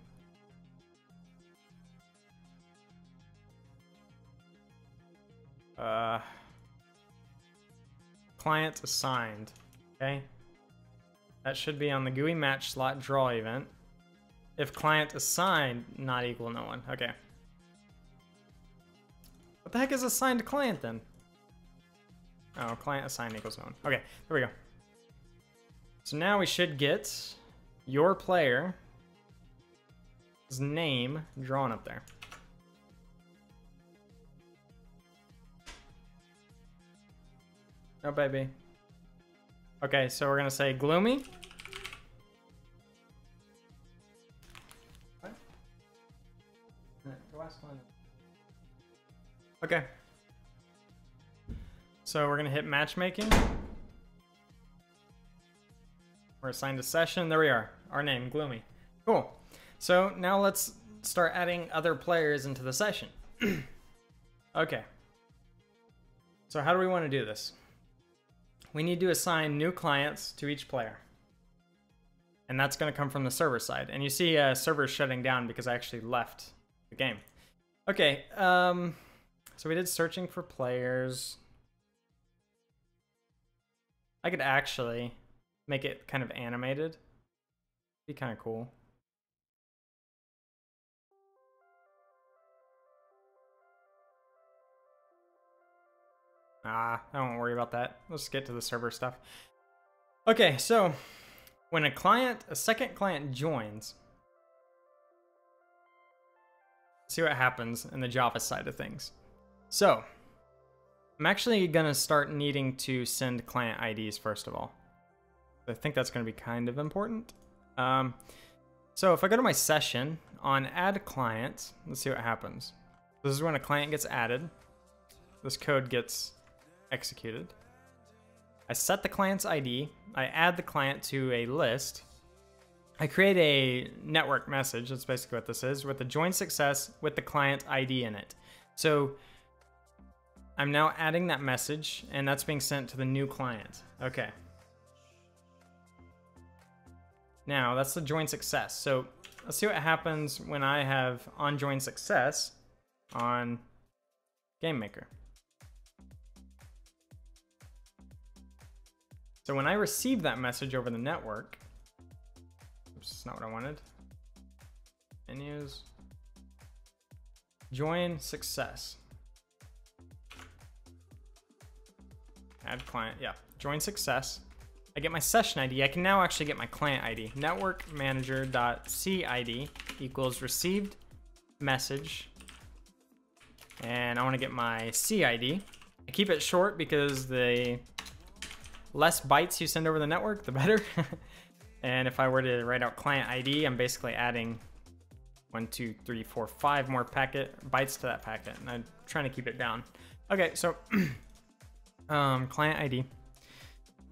Client assigned, okay? That should be on the GUI match slot draw event. If client assigned not equal no one, okay. What the heck is assigned client then? Oh, client assigned equals no one. Okay, there we go. So now we should get your player's name drawn up there. Oh, baby. Okay, so we're gonna say Gloomy. What? Okay. So we're gonna hit matchmaking. We're assigned a session. There we are. Our name, Gloomy. Cool. So now let's start adding other players into the session. Okay. So how do we want to do this? We need to assign new clients to each player. And that's going to come from the server side. And you see server shutting down because I actually left the game. Okay, so we did searching for players. I could actually make it kind of animated. Be kind of cool. I won't worry about that. Let's get to the server stuff. Okay, so when a second client joins, see what happens in the Java side of things. So I'm actually gonna start needing to send client IDs first of all. I think that's gonna be kind of important. So if I go to my session on add client, let's see what happens. This is when a client gets added. This code gets executed. I set the client's ID. I add the client to a list. I create a network message. That's basically what this is, with the join success with the client ID in it. So I'm now adding that message, and that's being sent to the new client. Okay. Now that's the join success. So let's see what happens when I have on join success on GameMaker. So when I receive that message over the network, oops, that's not what I wanted. Menus, join success. Add client, yeah, join success. I get my session ID. I can now actually get my client ID. Network manager.cid equals received message. And I want to get my CID. I keep it short because the less bytes you send over the network, the better. And if I were to write out client ID, I'm basically adding 1, 2, 3, 4, 5 more bytes to that packet, and I'm trying to keep it down. Okay, so client ID.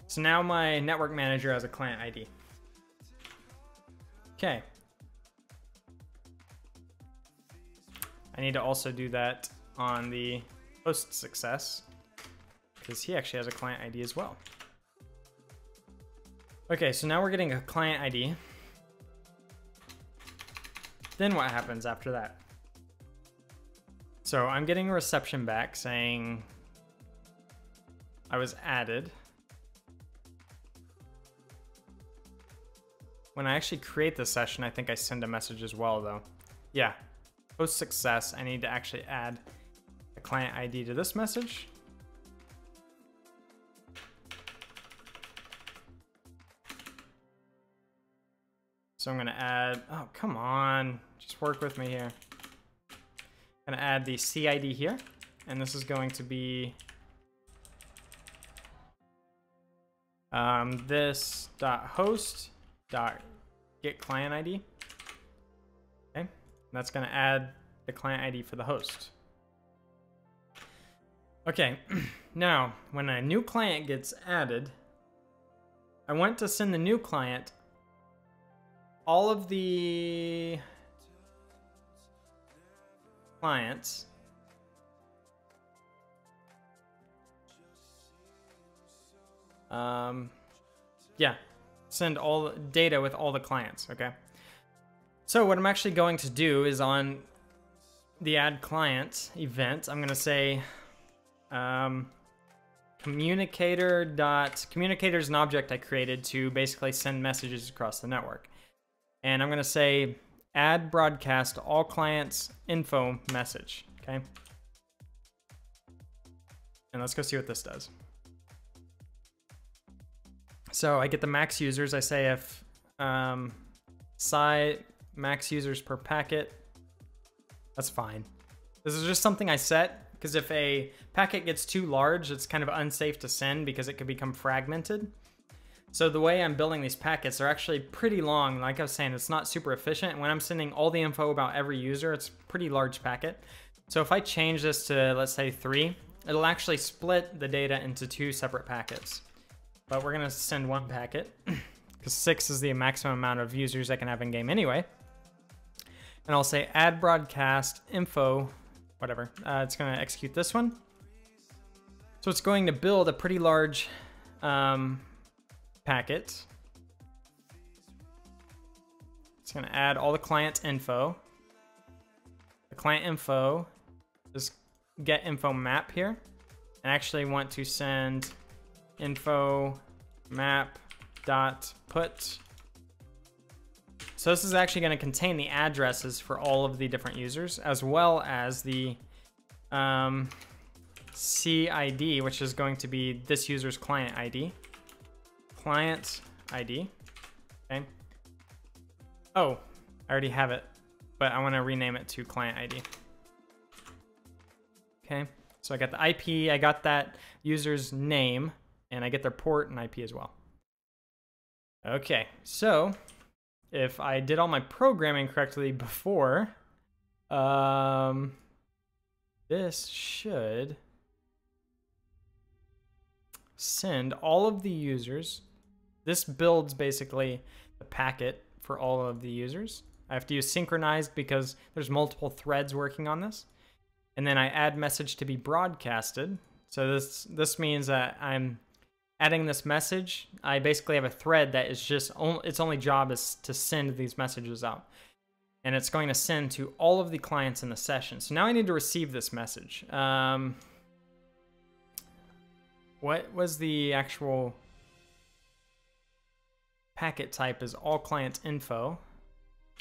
So now my network manager has a client ID. Okay. I need to also do that on the host success because he actually has a client ID as well. Okay, so now we're getting a client ID. Then what happens after that? So I'm getting a reception back saying I was added. When I actually create the session, I think I send a message as well though. Yeah, post success, I need to actually add a client ID to this message. So I'm gonna add, oh, come on, just work with me here. I'm gonna add the CID here, and this is going to be this .host .get client ID. Okay, and that's gonna add the client ID for the host. Okay, now when a new client gets added, I want to send the new client all of the clients yeah, send all data with all the clients, okay? So what I'm actually going to do is on the add client event, I'm gonna say communicator is an object I created to basically send messages across the network. And I'm gonna say add broadcast all clients info message, okay? And let's go see what this does. So I get the max users. I say if max users per packet, that's fine. This is just something I set because if a packet gets too large, it's kind of unsafe to send because it could become fragmented. So the way I'm building these packets, they're actually pretty long. Like I was saying, it's not super efficient. When I'm sending all the info about every user, it's a pretty large packet. So if I change this to, let's say 3, it'll actually split the data into 2 separate packets. But we're gonna send 1 packet because 6 is the maximum amount of users I can have in game anyway. And I'll say add broadcast info, whatever. It's gonna execute this one. So it's going to build a pretty large packet. It's gonna add all the client info. The client info is get info map here. And I actually want to send info map dot put. So this is actually going to contain the addresses for all of the different users, as well as the CID, which is going to be this user's client ID. Client ID. Okay. Oh, I already have it, but I want to rename it to client ID. Okay. So I got the IP, I got that user's name, and I get their port and IP as well. Okay, so if I did all my programming correctly before, this should send all of the users. This builds basically the packet for all of the users. I have to use synchronized because there's multiple threads working on this. And then I add message to be broadcasted. So this means that I'm adding this message. I basically have a thread that is just, its only job is to send these messages out. And it's going to send to all of the clients in the session. So now I need to receive this message. What was the actual packet type is all client info.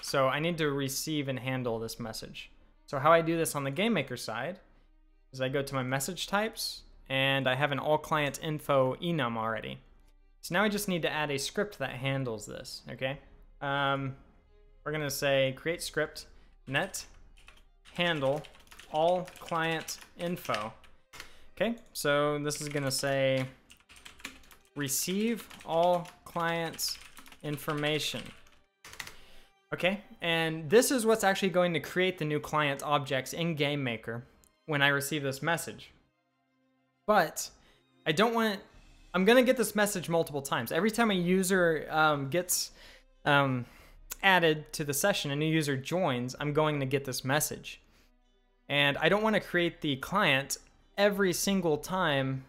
So I need to receive and handle this message. So how I do this on the GameMaker side is I go to my message types and I have an all client info enum already. So now I just need to add a script that handles this, okay? We're gonna say create script net handle all client info. Okay, so this is gonna say receive all clients information. Okay, and this is what's actually going to create the new client objects in GameMaker when I receive this message. But I don't want it, I'm gonna get this message multiple times. Every time a user gets added to the session, a new user joins, I'm going to get this message. And I don't want to create the client every single time.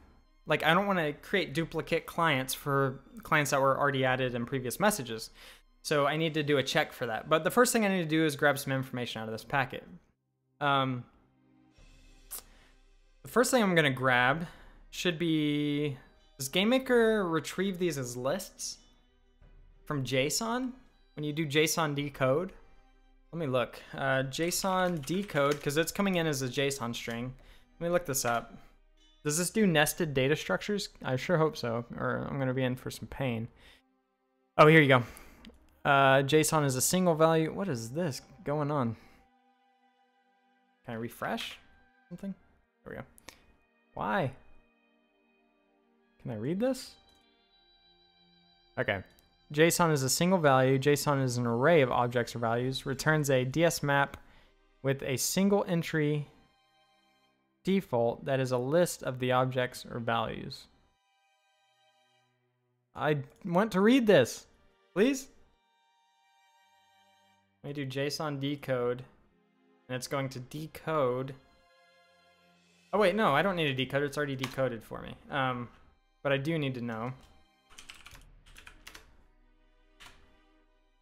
Like, I don't want to create duplicate clients for clients that were already added in previous messages. So I need to do a check for that. But the first thing I need to do is grab some information out of this packet. The first thing I'm going to grab should be, does GameMaker retrieve these as lists from JSON? When you do JSON decode? Let me look. JSON decode, because it's coming in as a JSON string. Let me look this up. Does this do nested data structures? I sure hope so, or I'm going to be in for some pain. Oh, here you go. JSON is a single value. What is this going on? Can I refresh something? There we go. Why? Can I read this? Okay. JSON is a single value. JSON is an array of objects or values. Returns a DS map with a single entry default that is a list of the objects or values. I want to read this, please. Let me do JSON decode, and it's going to decode. Oh wait, no, I don't need to decode. It's already decoded for me. But I do need to know.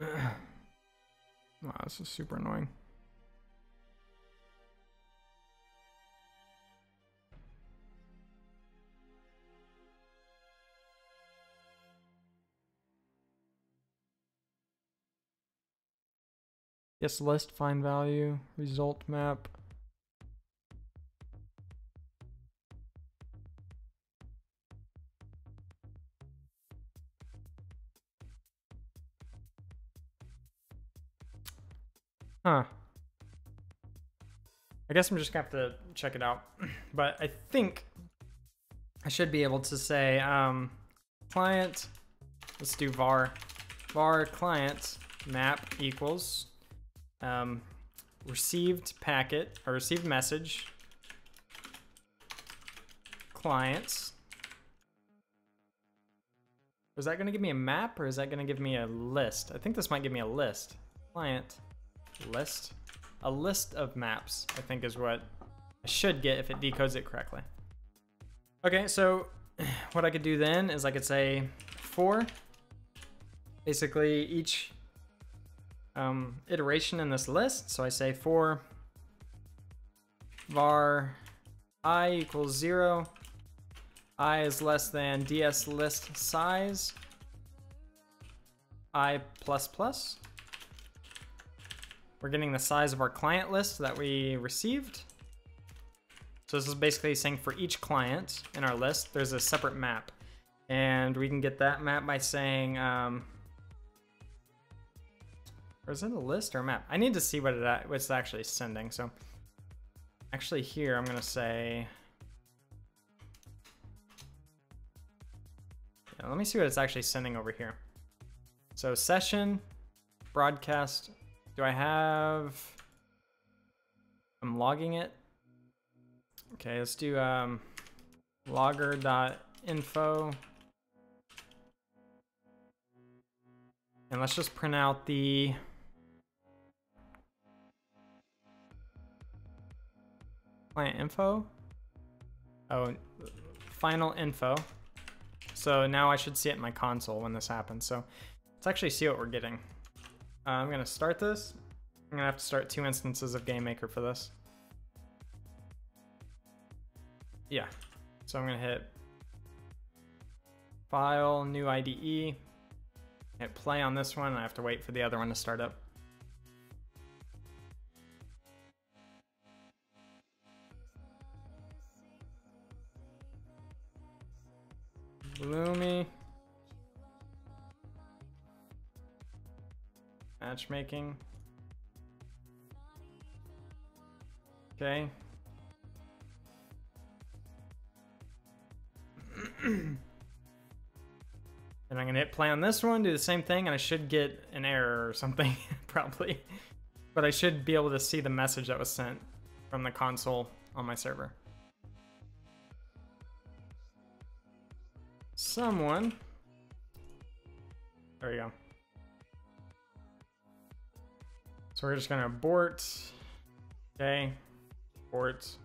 Wow, this is super annoying. Yes, list, find value, result map. Huh. I guess I'm just gonna have to check it out. But I think I should be able to say client, let's do var client map equals received packet or received message clients. Is that going to give me a map or is that going to give me a list? I think this might give me a list. Client list. A list of maps, I think, is what I should get if it decodes it correctly. Okay, so what I could do then is I could say for basically each iteration in this list. So I say for var I equals 0, I is less than ds list size I plus plus. We're getting the size of our client list that we received. So this is basically saying for each client in our list, there's a separate map. And we can get that map by saying, or is it a list or a map? I need to see what it's actually sending. So actually here, I'm gonna say, yeah, let me see what it's actually sending over here. So session, broadcast, do I have, I'm logging it. Okay, let's do logger.info. And let's just print out the client info. Oh, final info. So now I should see it in my console when this happens. So let's actually see what we're getting. I'm gonna start this. I'm gonna have to start 2 instances of GameMaker for this. Yeah, so I'm gonna hit File, New IDE, hit play on this one, and I have to wait for the other one to start up. Bloomy. Matchmaking. Okay. And I'm gonna hit play on this one, do the same thing, and I should get an error or something, probably. But I should be able to see the message that was sent from the console on my server. Someone. There we go. So we're just gonna abort. Okay. Abort.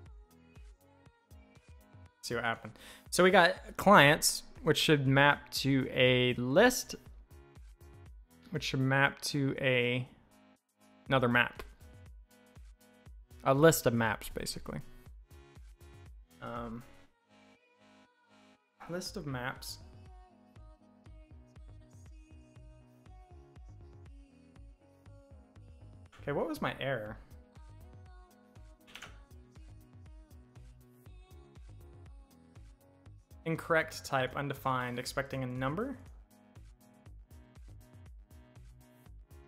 See what happened. So we got clients, which should map to a list, which should map to another map. A list of maps, basically. List of maps. Okay, what was my error? Incorrect type, undefined, expecting a number.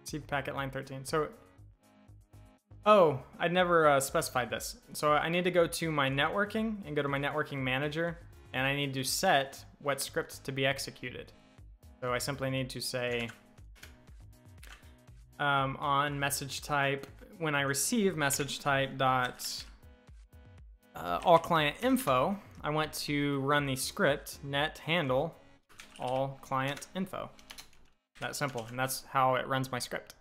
receive packet line 13. So, oh, I never specified this. So I need to go to my networking and go to my networking manager, and I need to set what script to be executed. So I simply need to say on message type, when I receive message type dot all client info, I want to run the script net handle all client info. That simple, and that's how it runs my script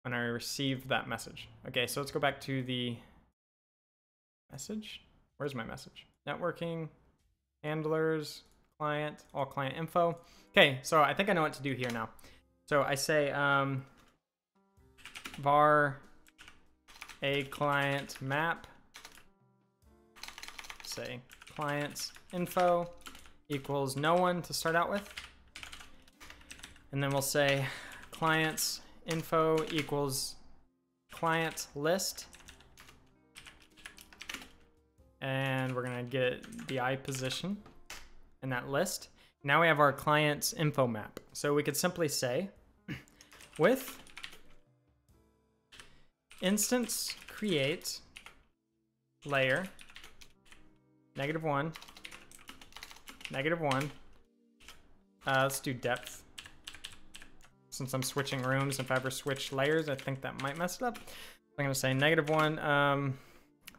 when I receive that message. Okay, so let's go back to the message. Where's my message? Networking, handlers, client, all client info. Okay, so I think I know what to do here now. So I say var a client map, say client's info equals no one to start out with. And then we'll say client's info equals client list. And we're gonna get the I position in that list. Now we have our client's info map. So we could simply say with instance create layer -1, -1. Let's do depth. Since I'm switching rooms, if I ever switch layers, I think that might mess it up. I'm gonna say -1,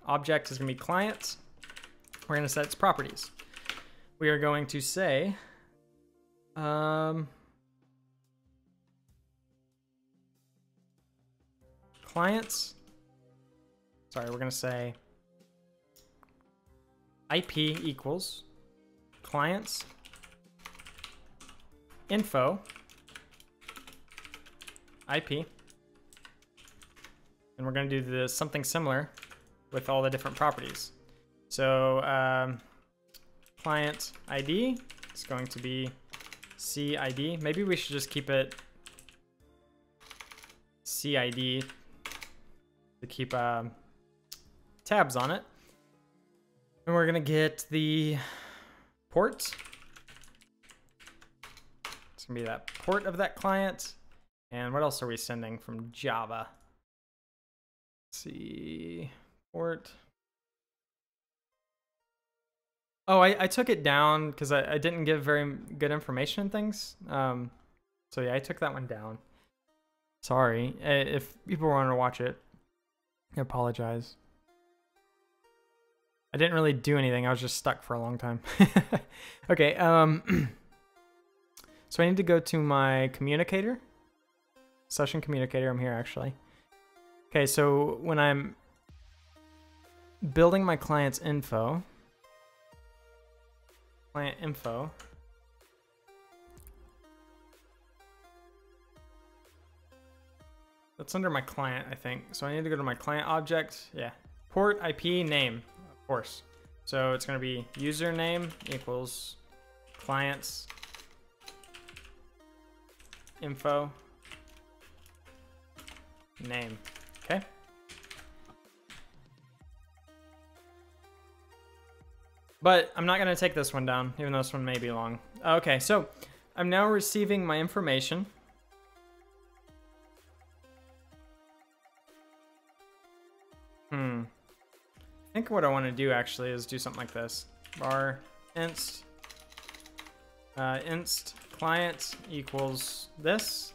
object is gonna be client. We're gonna set its properties. We are going to say, clients, sorry, we're gonna say IP equals clients info IP, and we're going to do something similar with all the different properties. So client ID is going to be CID. Maybe we should just keep it CID to keep tabs on it. And we're going to get the port. It's going to be that port of that client. And what else are we sending from Java? Let's see, port. Oh, I took it down because I didn't give very good information and things. So yeah, I took that one down. Sorry, if people want to watch it, I apologize. I didn't really do anything. I was just stuck for a long time. Okay, so I need to go to my communicator. Session communicator, I'm here actually. Okay, so when I'm building my client's info, client info, that's under my client, I think. So I need to go to my client object. Yeah, port, IP, name, of course. So it's going to be username equals client's info name. Okay. But I'm not going to take this one down, even though this one may be long. Okay, so I'm now receiving my information. I think what I want to do actually is do something like this. Var inst client equals this.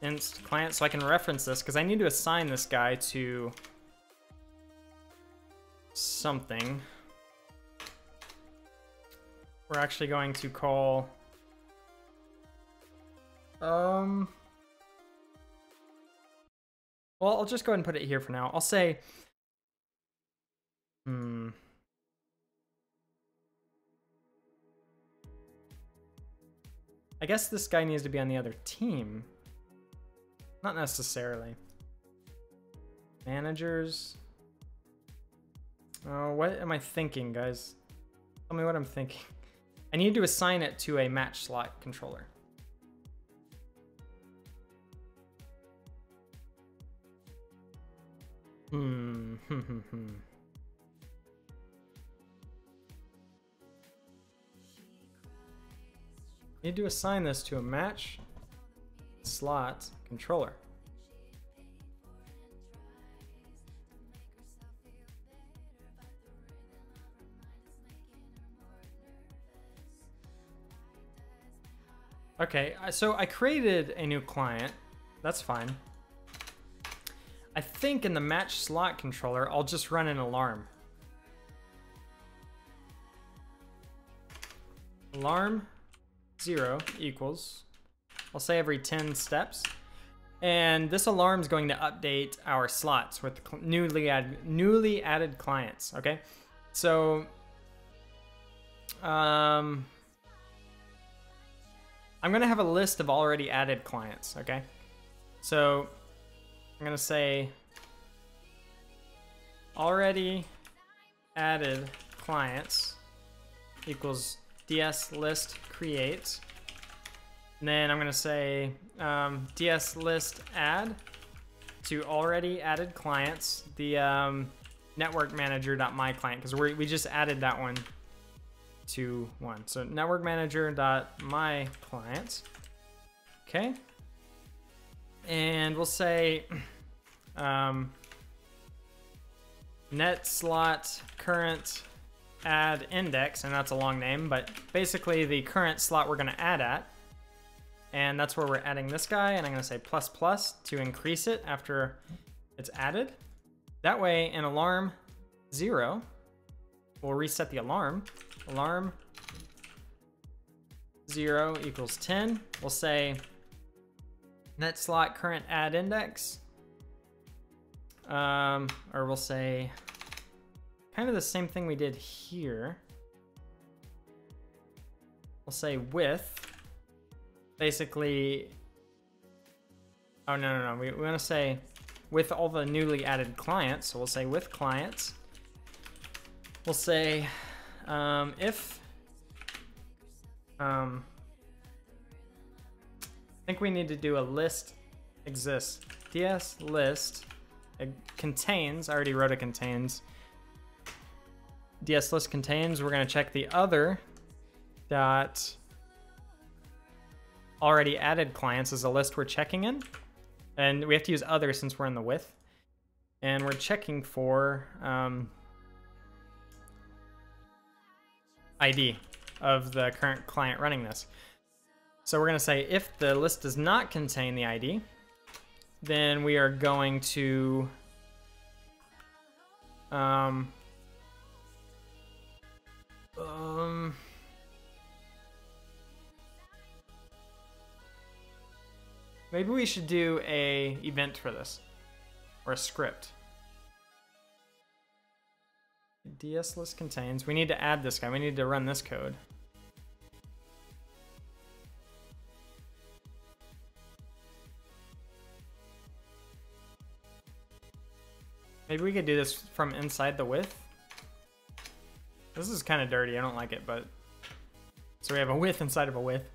Inst client, so I can reference this because I need to assign this guy to something. We're actually going to call well, I'll just go ahead and put it here for now. I'll say I guess this guy needs to be on the other team. Not necessarily. Managers. Oh, what am I thinking, guys? Tell me what I'm thinking. I need to assign it to a match slot controller. Need to assign this to a match slot controller. Okay, so I created a new client. That's fine. I think in the match slot controller, I'll just run an alarm. Alarm 0 equals, I'll say every 10 steps. And this alarm is going to update our slots with newly added clients, okay? So, I'm gonna have a list of already added clients, okay? So I'm gonna say already added clients equals ds list create. And then I'm gonna say ds list add to already added clients, the network manager.myClient, because we just added that one to one. So network manager.myClient. Okay. And we'll say net slot current add index, and that's a long name, but basically the current slot we're going to add at. And that's where we're adding this guy, and I'm going to say plus plus to increase it after it's added. That way, in alarm 0, we'll reset the alarm. Alarm 0 equals 10. We'll say net slot current add index. Or we'll say kind of the same thing we did here. We'll say with, basically, oh no, we want to say with all the newly added clients. So we'll say with clients. We'll say if, I think we need to do a list exists. ds list contains, I already wrote it contains. ds list contains, we're gonna check the other dot already added clients as a list we're checking in. And we have to use other since we're in the with. And we're checking for ID of the current client running this. So we're going to say if the list does not contain the ID, then we are going to maybe we should do a event for this, or a script. ds list contains, we need to add this guy, we need to run this code. Maybe we could do this from inside the with. This is kind of dirty, I don't like it, but so we have a with inside of a with.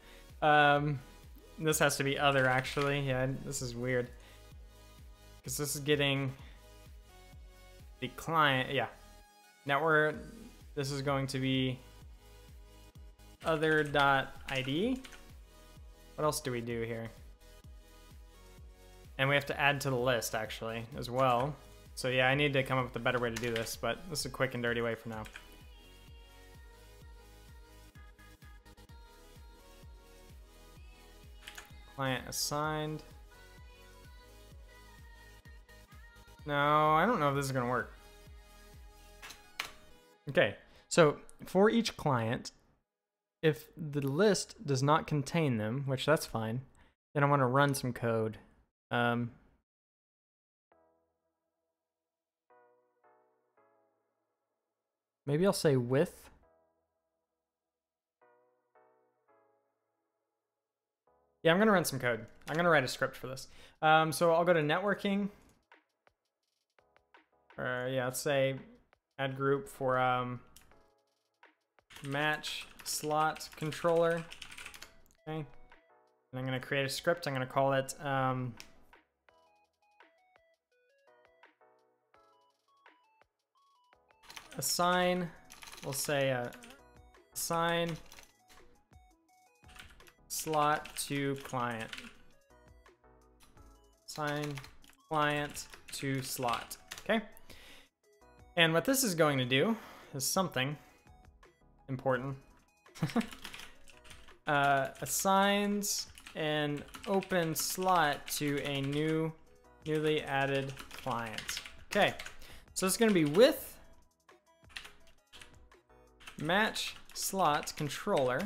This has to be other actually. Yeah, this is weird. Because this is getting the client, yeah. Network, this is going to be other.id. What else do we do here? And we have to add to the list actually as well. So yeah, I need to come up with a better way to do this, but this is a quick and dirty way for now. Client assigned. No, I don't know if this is gonna work. Okay, so for each client, if the list does not contain them, which that's fine, then I want to run some code. Maybe I'll say with. Yeah, I'm gonna run some code. I'm gonna write a script for this. So I'll go to networking. Or yeah, let's say add group for match slot controller. Okay, and I'm gonna create a script. I'm gonna call it assign. We'll say assign slot to client. assign client to slot. Okay. And what this is going to do is something important. Assigns an open slot to a newly added client. Okay, so it's going to be with match slot controller.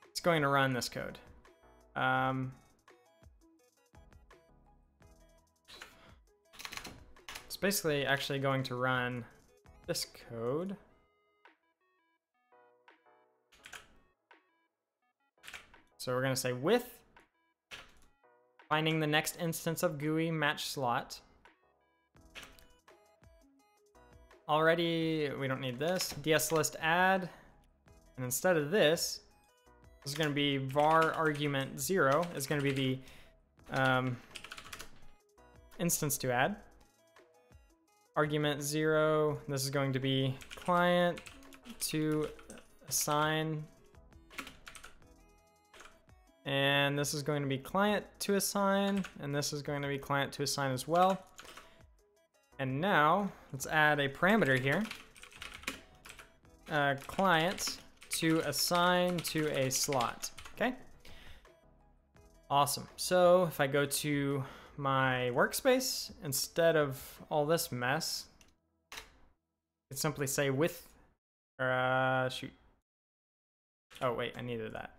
It's going to run this code. It's basically actually going to run this code. So we're going to say with finding the next instance of GUI match slot. Already, we don't need this. DSList add. And instead of this is going to be var argument 0 is going to be the instance to add. Argument 0, this is going to be client to assign. And this is going to be client to assign, and this is going to be client to assign as well. And now let's add a parameter here. Client to assign to a slot. Okay. Awesome. So if I go to my workspace, instead of all this mess, I could simply say with, or shoot. Oh wait, I needed that.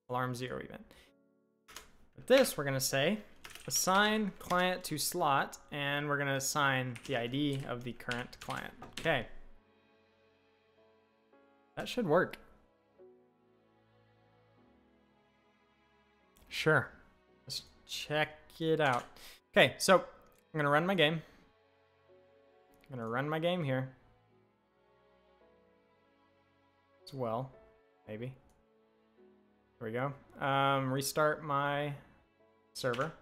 Alarm 0 event. With this, we're going to say assign client to slot, and we're going to assign the ID of the current client. Okay. That should work. Sure. Let's check it out. Okay, so I'm going to run my game. I'm going to run my game here as well, maybe. There we go. Restart my server.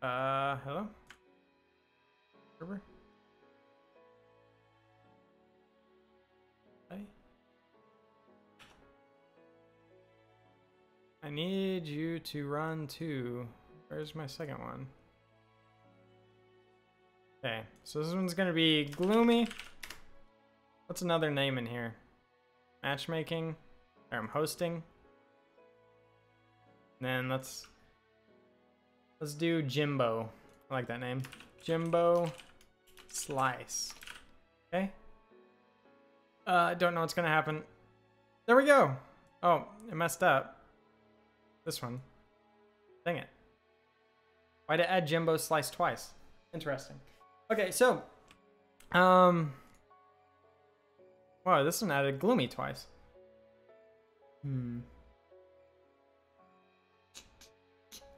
Hello? Server? Hi? I need you to run too. Where's my second one? Okay, so this one's gonna be gloomy. What's another name in here? Matchmaking. Or I'm hosting. And then let's do Jimbo. I like that name. Jimbo Slice. Okay. I don't know what's gonna happen. There we go. Oh, it messed up. This one. Dang it. Why'd it add Jimbo Slice twice? Interesting. Okay, so wow, this one added gloomy twice.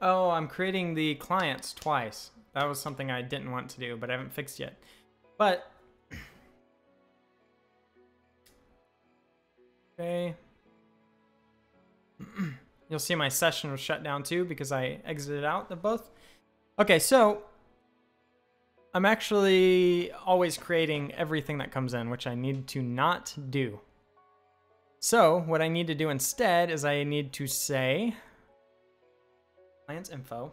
Oh, I'm creating the clients twice. That was something I didn't want to do, but I haven't fixed yet. But okay. You'll see my session was shut down too because I exited out of both. Okay, so I'm actually always creating everything that comes in, which I need to not do. So what I need to do instead is I need to say client's info.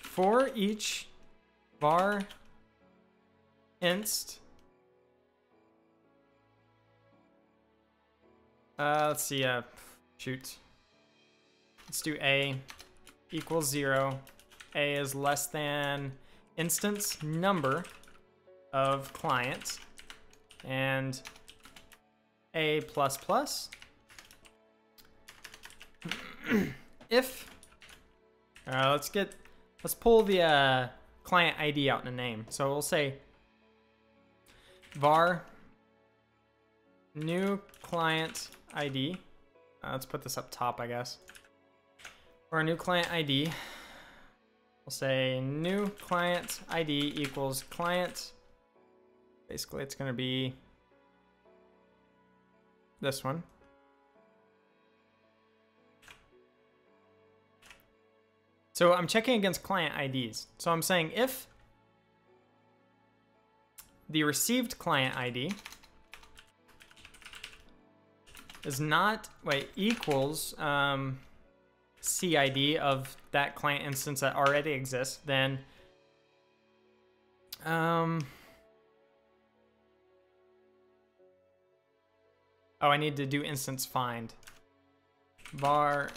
For each var inst, let's see, shoot. Let's do a equals 0. A is less than instance number of clients, and a plus plus. If let's pull the client ID out in a name. So we'll say var new client ID. Let's put this up top, I guess. For a new client ID, we'll say new client ID equals client. Basically, it's going to be this one. So I'm checking against client IDs. So I'm saying if the received client ID is not, equals CID of that client instance that already exists, then oh, I need to do instance find. Var,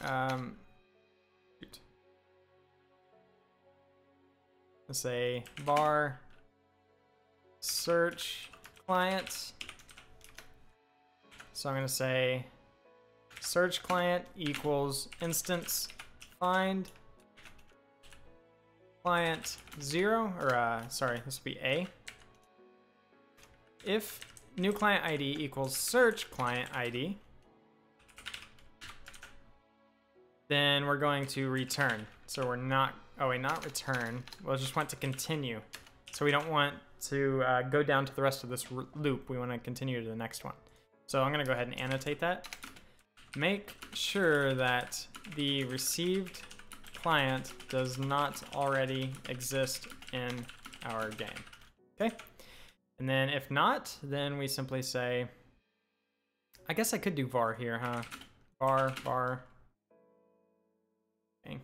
let's say var search client. So I'm going to say search client equals instance find client 0, or sorry, this would be A. If new client ID equals search client ID, then we're going to return. So we're not, oh wait, not return. We'll just want to continue. So we don't want to go down to the rest of this loop. We want to continue to the next one. So I'm going to go ahead and annotate that. Make sure that the received client does not already exist in our game. Okay? And then if not, then we simply say, I guess I could do var here, huh? Var. Okay.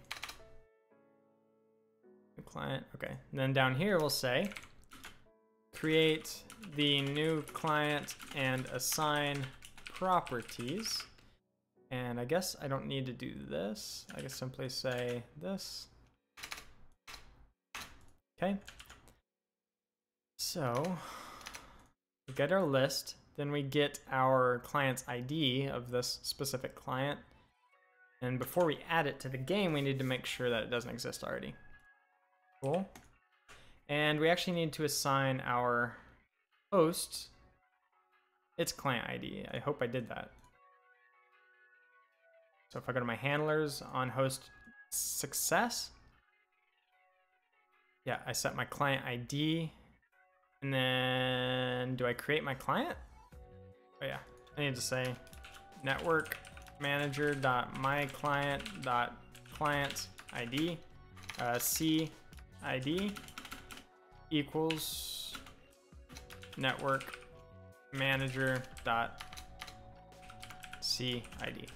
New client, okay. And then down here we'll say, create the new client and assign properties. And I guess I don't need to do this. I can simply say this. Okay. So we get our list, then we get our client's ID of this specific client. And before we add it to the game, we need to make sure that it doesn't exist already. Cool. And we actually need to assign our host its client ID. I hope I did that. So if I go to my handlers on host success, yeah, I set my client ID. And then do I create my client? Oh yeah, I need to say network manager.myclient.client ID CID equals network manager.CID.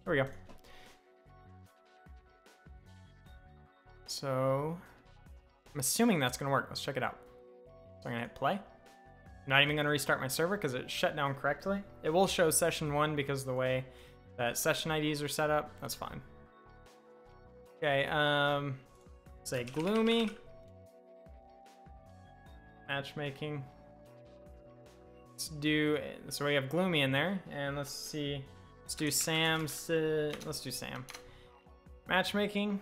There we go. So I'm assuming that's gonna work. Let's check it out. So I'm gonna hit play. I'm not even gonna restart my server because it shut down correctly. It will show session 1 because of the way that session IDs are set up. That's fine. Okay, say gloomy matchmaking. Let's do, so we have gloomy in there, and let's see. Let's do Sam's, let's do Sam. Matchmaking.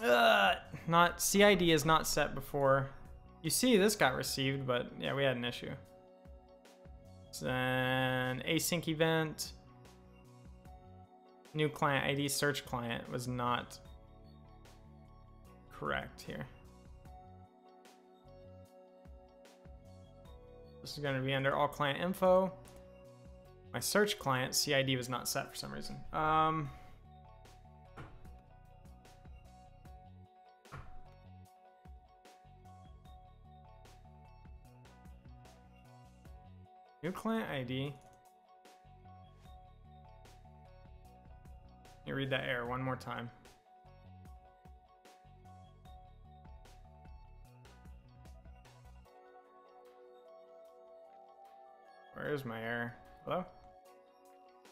Not, CID is not set before. You see this got received, but yeah, we had an issue. Then async event. New client ID search client was not correct here. This is going to be under all client info. My search client CID was not set for some reason. New client ID. Let me read that error one more time. Where is my error? Hello?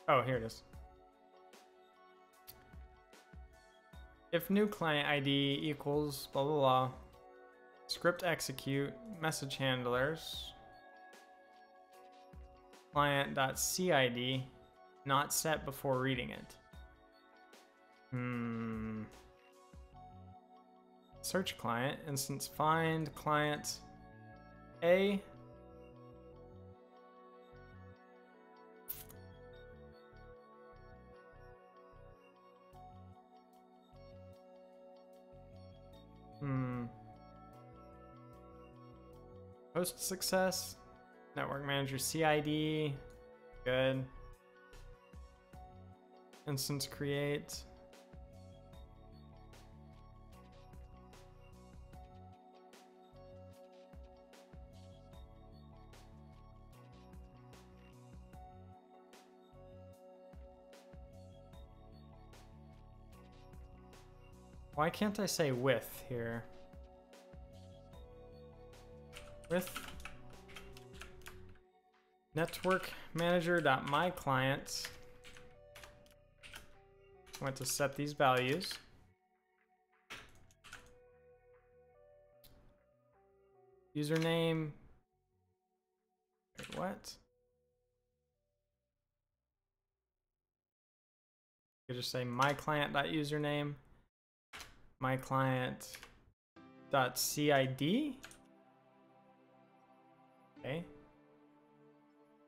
Oh, here it is. If new client ID equals blah blah blah, script execute, message handlers, client.cid not set before reading it. Search client, instance find client A. Host success, network manager CID, good. Instance create. Why can't I say with here? With network manager.myClient. I want to set these values. Username. Wait, what? You just say myClient.username, myClient.cid. Okay.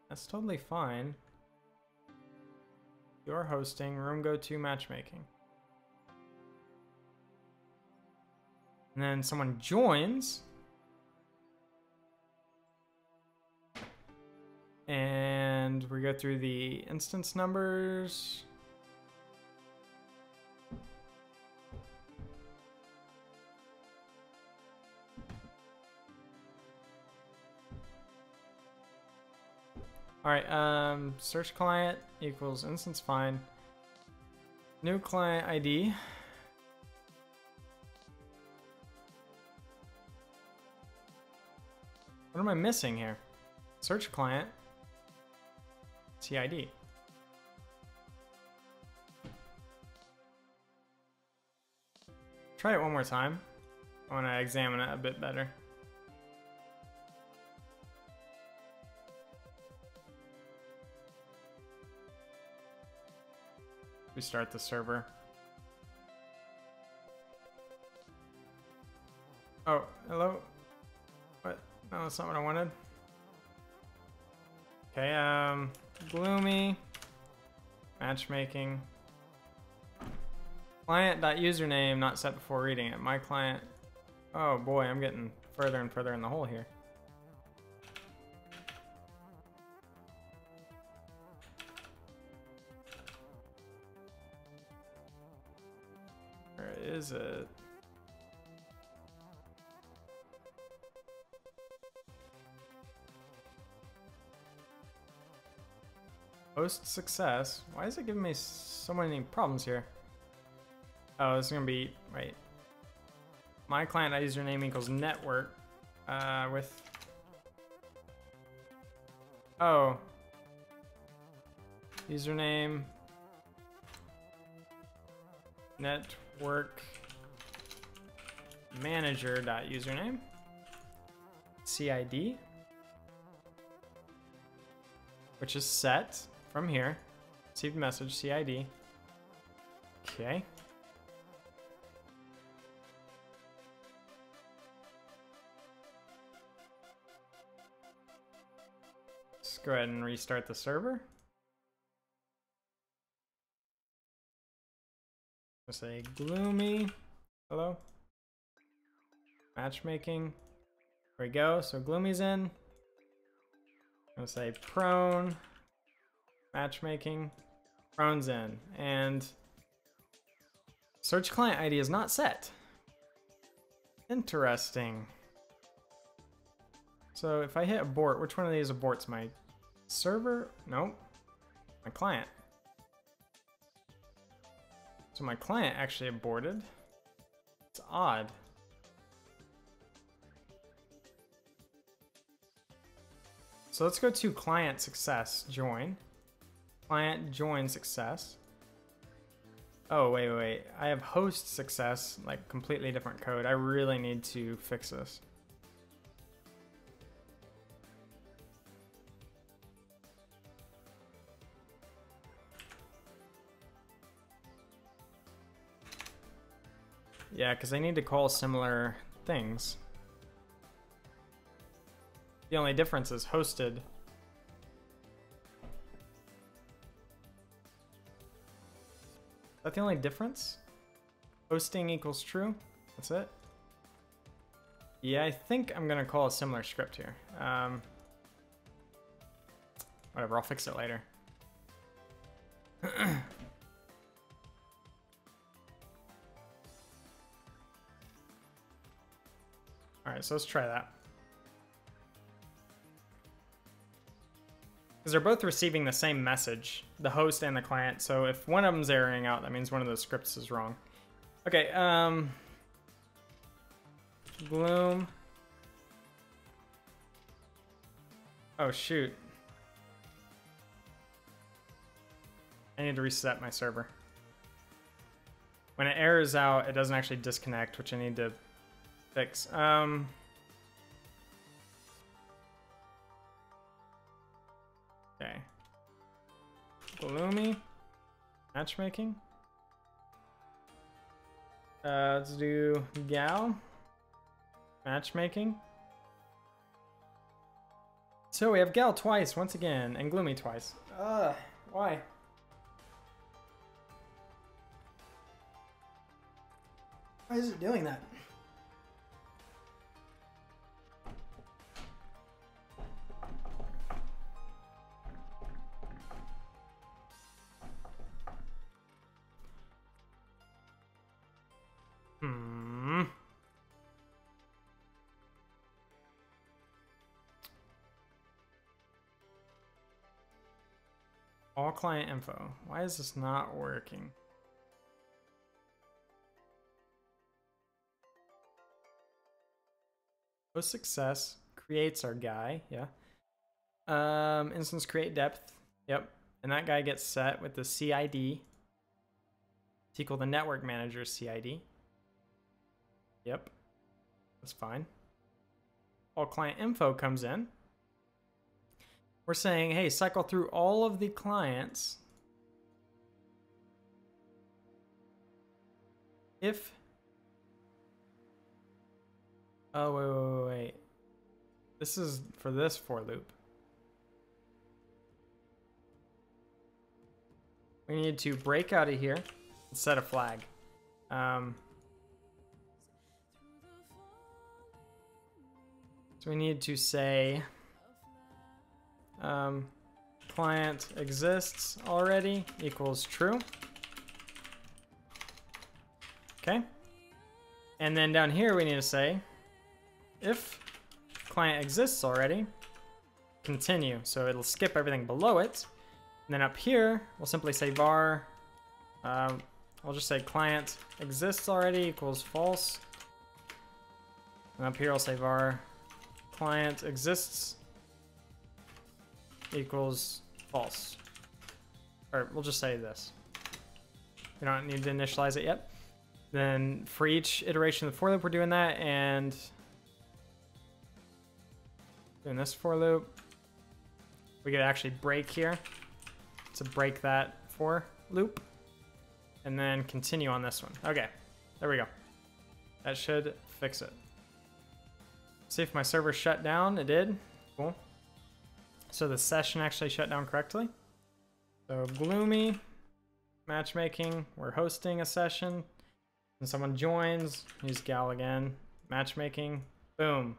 That's totally fine. You're hosting room go to matchmaking. And then someone joins. And we go through the instance numbers. All right, search client equals instance find. New client ID. What am I missing here? Search client. CID. Try it one more time. I want to examine it a bit better. Restart the server. Oh, hello? What? No, that's not what I wanted. Okay, gloomy. Matchmaking. Client.username not set before reading it. My client. Oh boy, I'm getting further and further in the hole here. Where is it? Host success. Why is it giving me so many problems here? Oh, this is gonna be right. My client username equals network with. Oh. Username. Network manager.username. CID. Which is set from here. Received message CID. Okay. Let's go ahead and restart the server. I'll say gloomy. Hello. Matchmaking. There we go. So gloomy's in. I'm gonna say prone. Matchmaking. Prone's in. And search client ID is not set. Interesting. So if I hit abort, which one of these aborts? My server? Nope. My client. So my client actually aborted. It's odd. So let's go to client success join. Client join success. Oh, wait. I have host success, like completely different code. I really need to fix this. Yeah, because I need to call similar things. The only difference is hosted. Is that the only difference? Hosting equals true. That's it. Yeah, I think I'm gonna call a similar script here. Whatever, I'll fix it later. Alright, so let's try that. Because they're both receiving the same message, the host and the client, so if one of them's erroring out, that means one of those scripts is wrong. Okay, Gloom. Oh, shoot. I need to reset my server. When it errors out, it doesn't actually disconnect, which I need to fix. Okay. Gloomy. Matchmaking. Let's do Gal. Matchmaking. So we have Gal twice, once again, and Gloomy twice. Why? Why is it doing that? All client info. Why is this not working? Post success creates our guy, yeah. Instance create depth, yep. And that guy gets set with the CID. It's equal to network manager CID. Yep, that's fine. All client info comes in. We're saying, hey, cycle through all of the clients if... Oh, wait. This is for this for loop. We need to break out of here and set a flag. So we need to say client exists already equals true. Okay. And then down here we need to say if client exists already, continue. So it'll skip everything below it. And then up here, we'll simply say var, we'll just say client exists already equals false. And up here I'll say var client exists equals false. Or we'll just say this. We don't need to initialize it yet. Then for each iteration of the for loop, we're doing that, and doing this for loop. We could actually break here to break that for loop, and then continue on this one. Okay, there we go. That should fix it. See if my server shut down. It did. Cool. So the session actually shut down correctly. So Gloomy matchmaking. We're hosting a session. And someone joins. Use Gal again. Matchmaking. Boom.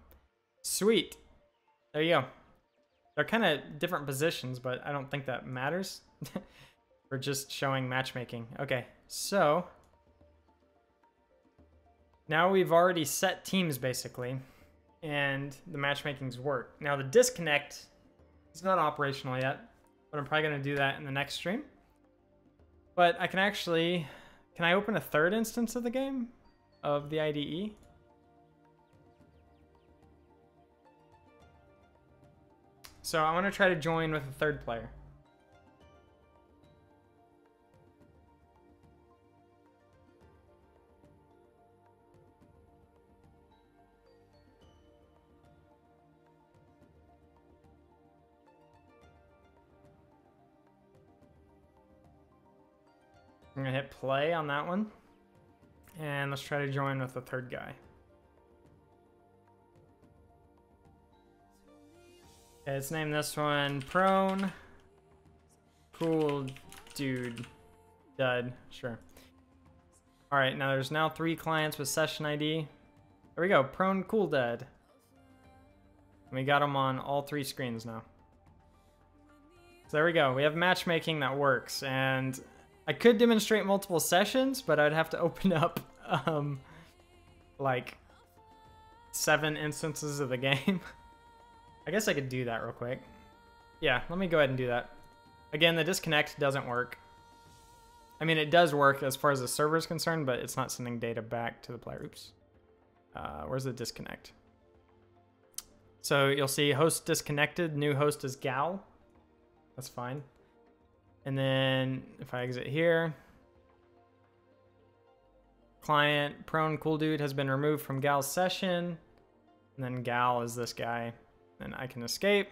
Sweet. There you go. They're kind of different positions, but I don't think that matters. We're just showing matchmaking. Okay, so now we've already set teams basically, and the matchmakings work. Now the disconnect is not operational yet, but I'm probably going to do that in the next stream. But I can actually, can I open a third instance of the game, of the IDE? So I want to try to join with a third player. I'm gonna hit play on that one. And let's try to join with the third guy. Okay, let's name this one Prone. Cool dude. Dud. Sure. Alright, now there's now 3 clients with session ID. There we go. Prone Cool Dud. And we got them on all 3 screens now. So there we go. We have matchmaking that works. And I could demonstrate multiple sessions, but I'd have to open up like 7 instances of the game. I guess I could do that real quick. Yeah, let me go ahead and do that. Again, the disconnect doesn't work. I mean, it does work as far as the server is concerned, but it's not sending data back to the player. Oops. Where's the disconnect? So you'll see host disconnected. New host is Gal. That's fine. And then if I exit here, client prone cool dude has been removed from Gal's session. And then Gal is this guy. Then I can escape.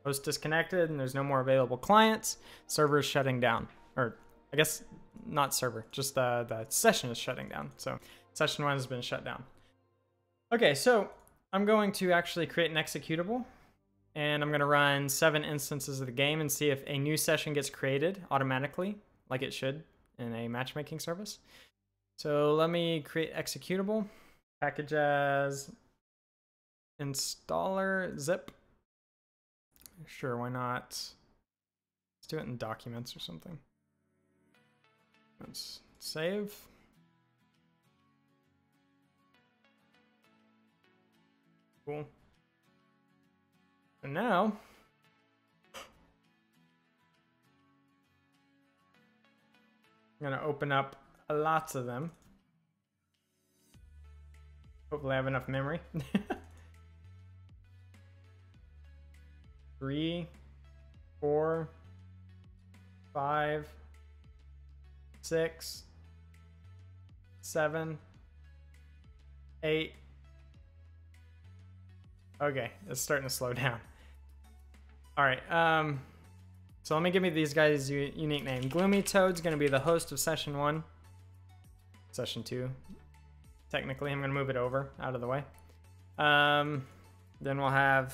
Host disconnected, and there's no more available clients. Server is shutting down. Or I guess not server, just the session is shutting down. So session 1 has been shut down. Okay, so I'm going to actually create an executable, and I'm going to run 7 instances of the game and see if a new session gets created automatically, like it should in a matchmaking service. So let me create executable, package as installer zip. Sure, why not? Let's do it in documents or something. Let's save. Cool. And now, I'm gonna open up lots of them. Hopefully I have enough memory. 3, 4, 5, 6, 7, 8. Okay, it's starting to slow down. All right, so let me give me these guys' unique name. Gloomy Toad's gonna be the host of session 1. Session 2. Technically, I'm gonna move it over, out of the way. Then we'll have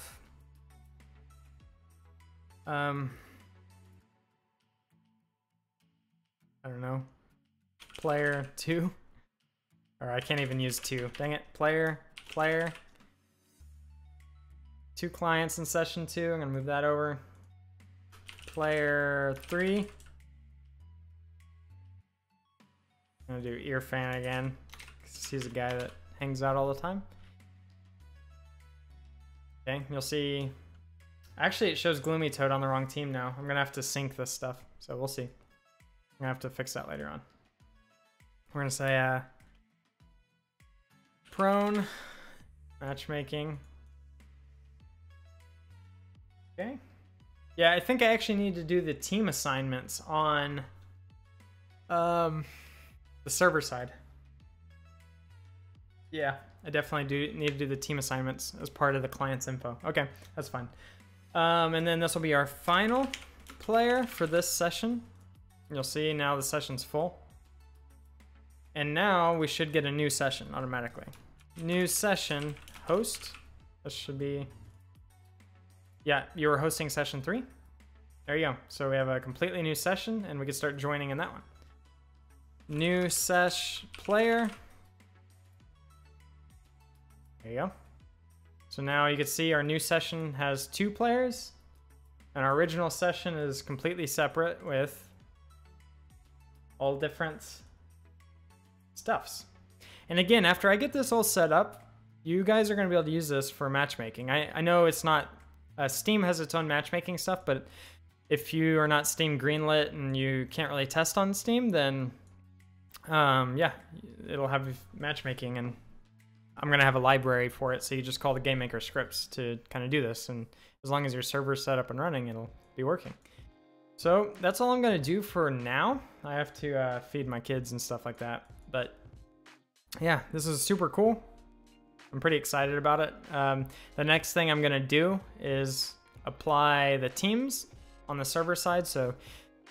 I don't know, player 2, or I can't even use 2. Dang it, player. 2 clients in session 2. I'm gonna move that over. Player 3. I'm gonna do ear fan again, because he's a guy that hangs out all the time. Okay, you'll see. Actually, it shows Gloomy Toad on the wrong team now. I'm gonna have to sync this stuff, so we'll see. I'm gonna have to fix that later on. We're gonna say prone matchmaking. Okay. Yeah, I think I actually need to do the team assignments on the server side. Yeah, I definitely do need to do the team assignments as part of the client's info. Okay, that's fine. And then this will be our final player for this session. You'll see now the session's full. And now we should get a new session automatically. New session host. This should be, yeah, you were hosting session 3. There you go. So we have a completely new session and we can start joining in that one. New sesh player. There you go. So now you can see our new session has 2 players, and our original session is completely separate with all different stuffs. And again, after I get this all set up, you guys are going to be able to use this for matchmaking. I know it's not, Steam has its own matchmaking stuff, but if you are not Steam greenlit and you can't really test on Steam, then yeah, it'll have matchmaking, and I'm going to have a library for it, so you just call the GameMaker scripts to kind of do this, and as long as your server's set up and running, it'll be working. So that's all I'm going to do for now. I have to feed my kids and stuff like that, but yeah, this is super cool. I'm pretty excited about it. The next thing I'm going to do is apply the teams on the server side, so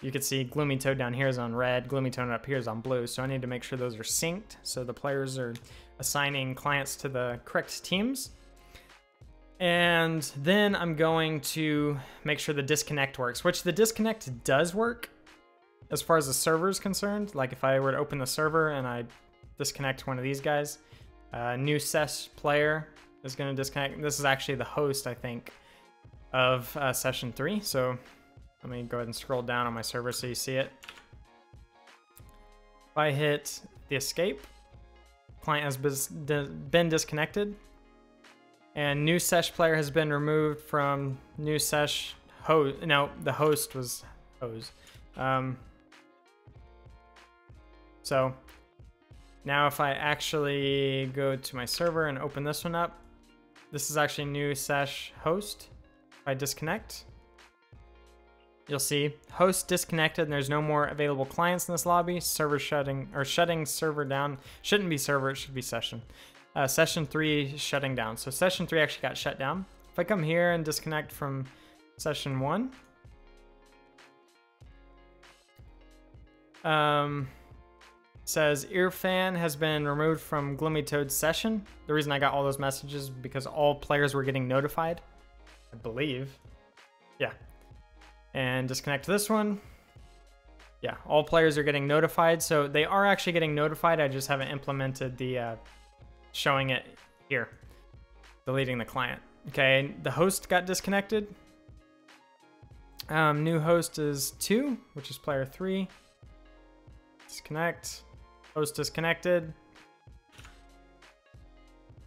you can see Gloomy Toad down here is on red, Gloomy Toad up here is on blue, so I need to make sure those are synced, so the players are assigning clients to the correct teams. And then I'm going to make sure the disconnect works, which the disconnect does work as far as the server is concerned. Like if I were to open the server and I disconnect one of these guys, new sesh player is going to disconnect. This is actually the host, I think, of session 3. So let me go ahead and scroll down on my server so you see it. If I hit the escape, client has been disconnected, and new sesh player has been removed from new sesh host. No, the host was hose. So now if I actually go to my server and open this one up, this is actually new sesh host. If I disconnect, you'll see host disconnected and there's no more available clients in this lobby. Server shutting, or shutting server down. Shouldn't be server, it should be session. Session 3 is shutting down. So session 3 actually got shut down. If I come here and disconnect from session 1, says Earfan has been removed from Gloomy Toad's session. The reason I got all those messages is because all players were getting notified, I believe. Yeah. And disconnect this one. Yeah, all players are getting notified. So they are actually getting notified. I just haven't implemented the showing it here. Deleting the client. Okay, the host got disconnected. New host is 2, which is player 3. Disconnect. Host disconnected.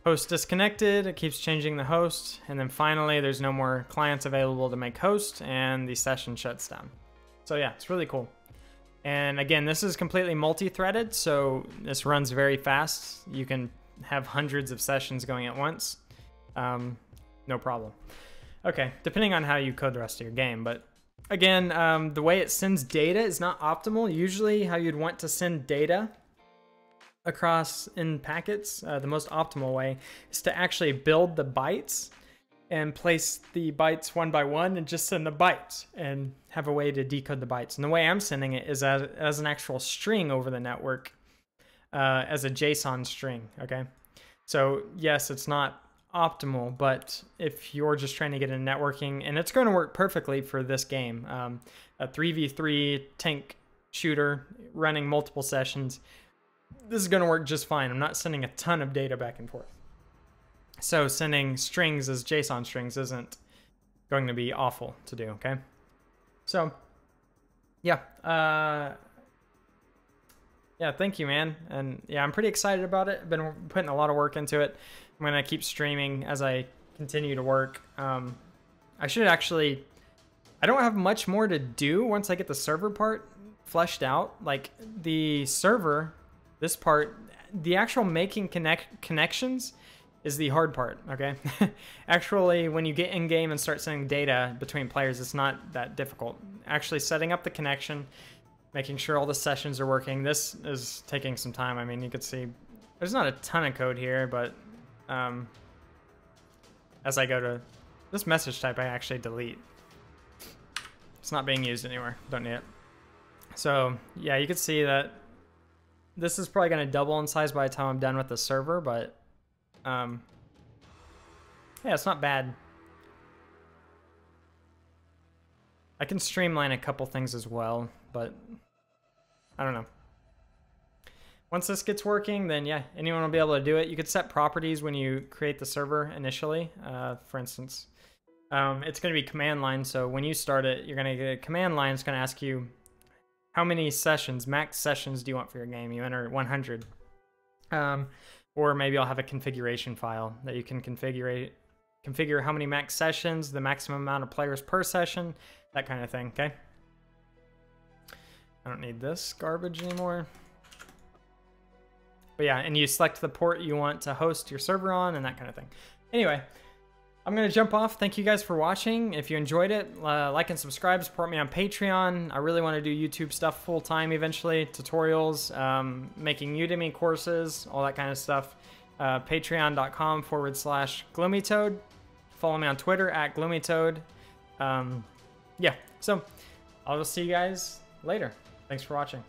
Host disconnected. It keeps changing the host. And then finally, there's no more clients available to make host, and the session shuts down. So yeah, it's really cool. And again, this is completely multi-threaded, so this runs very fast. You can have hundreds of sessions going at once. No problem. Okay, depending on how you code the rest of your game, but again, the way it sends data is not optimal. Usually how you'd want to send data across in packets, the most optimal way is to actually build the bytes and place the bytes one by one and just send the bytes and have a way to decode the bytes. And the way I'm sending it is as an actual string over the network, as a JSON string, okay? So yes, it's not optimal, but if you're just trying to get into networking, and it's going to work perfectly for this game, a 3v3 tank shooter running multiple sessions, this is going to work just fine. I'm not sending a ton of data back and forth. So sending strings as JSON strings isn't going to be awful to do, okay? So, yeah. Yeah, thank you, man. And yeah, I'm pretty excited about it. I've been putting a lot of work into it. I'm going to keep streaming as I continue to work. I should actually... I don't have much more to do once I get the server part fleshed out. Like, the server... This part, the actual making connections is the hard part, okay? Actually, when you get in-game and start sending data between players, it's not that difficult. Actually setting up the connection, making sure all the sessions are working, this is taking some time. I mean, you could see there's not a ton of code here, but as I go to this message type, I actually delete. It's not being used anywhere, don't need it. So yeah, you could see that this is probably going to double in size by the time I'm done with the server, but yeah, it's not bad. I can streamline a couple things as well, but I don't know. Once this gets working, then yeah, anyone will be able to do it. You could set properties when you create the server initially. For instance, it's going to be command line, so when you start it, you're going to get a command line. It's going to ask you, how many sessions, max sessions do you want for your game? You enter 100. Or maybe I'll have a configuration file that you can configure how many max sessions, the maximum amount of players per session, that kind of thing, okay? I don't need this garbage anymore. But yeah, and you select the port you want to host your server on and that kind of thing. Anyway, I'm going to jump off. Thank you guys for watching. If you enjoyed it, like and subscribe, support me on Patreon. I really want to do YouTube stuff full time eventually, tutorials, making Udemy courses, all that kind of stuff. Patreon.com/GloomyToad. Follow me on Twitter @GloomyToad. Yeah, so I'll see you guys later. Thanks for watching.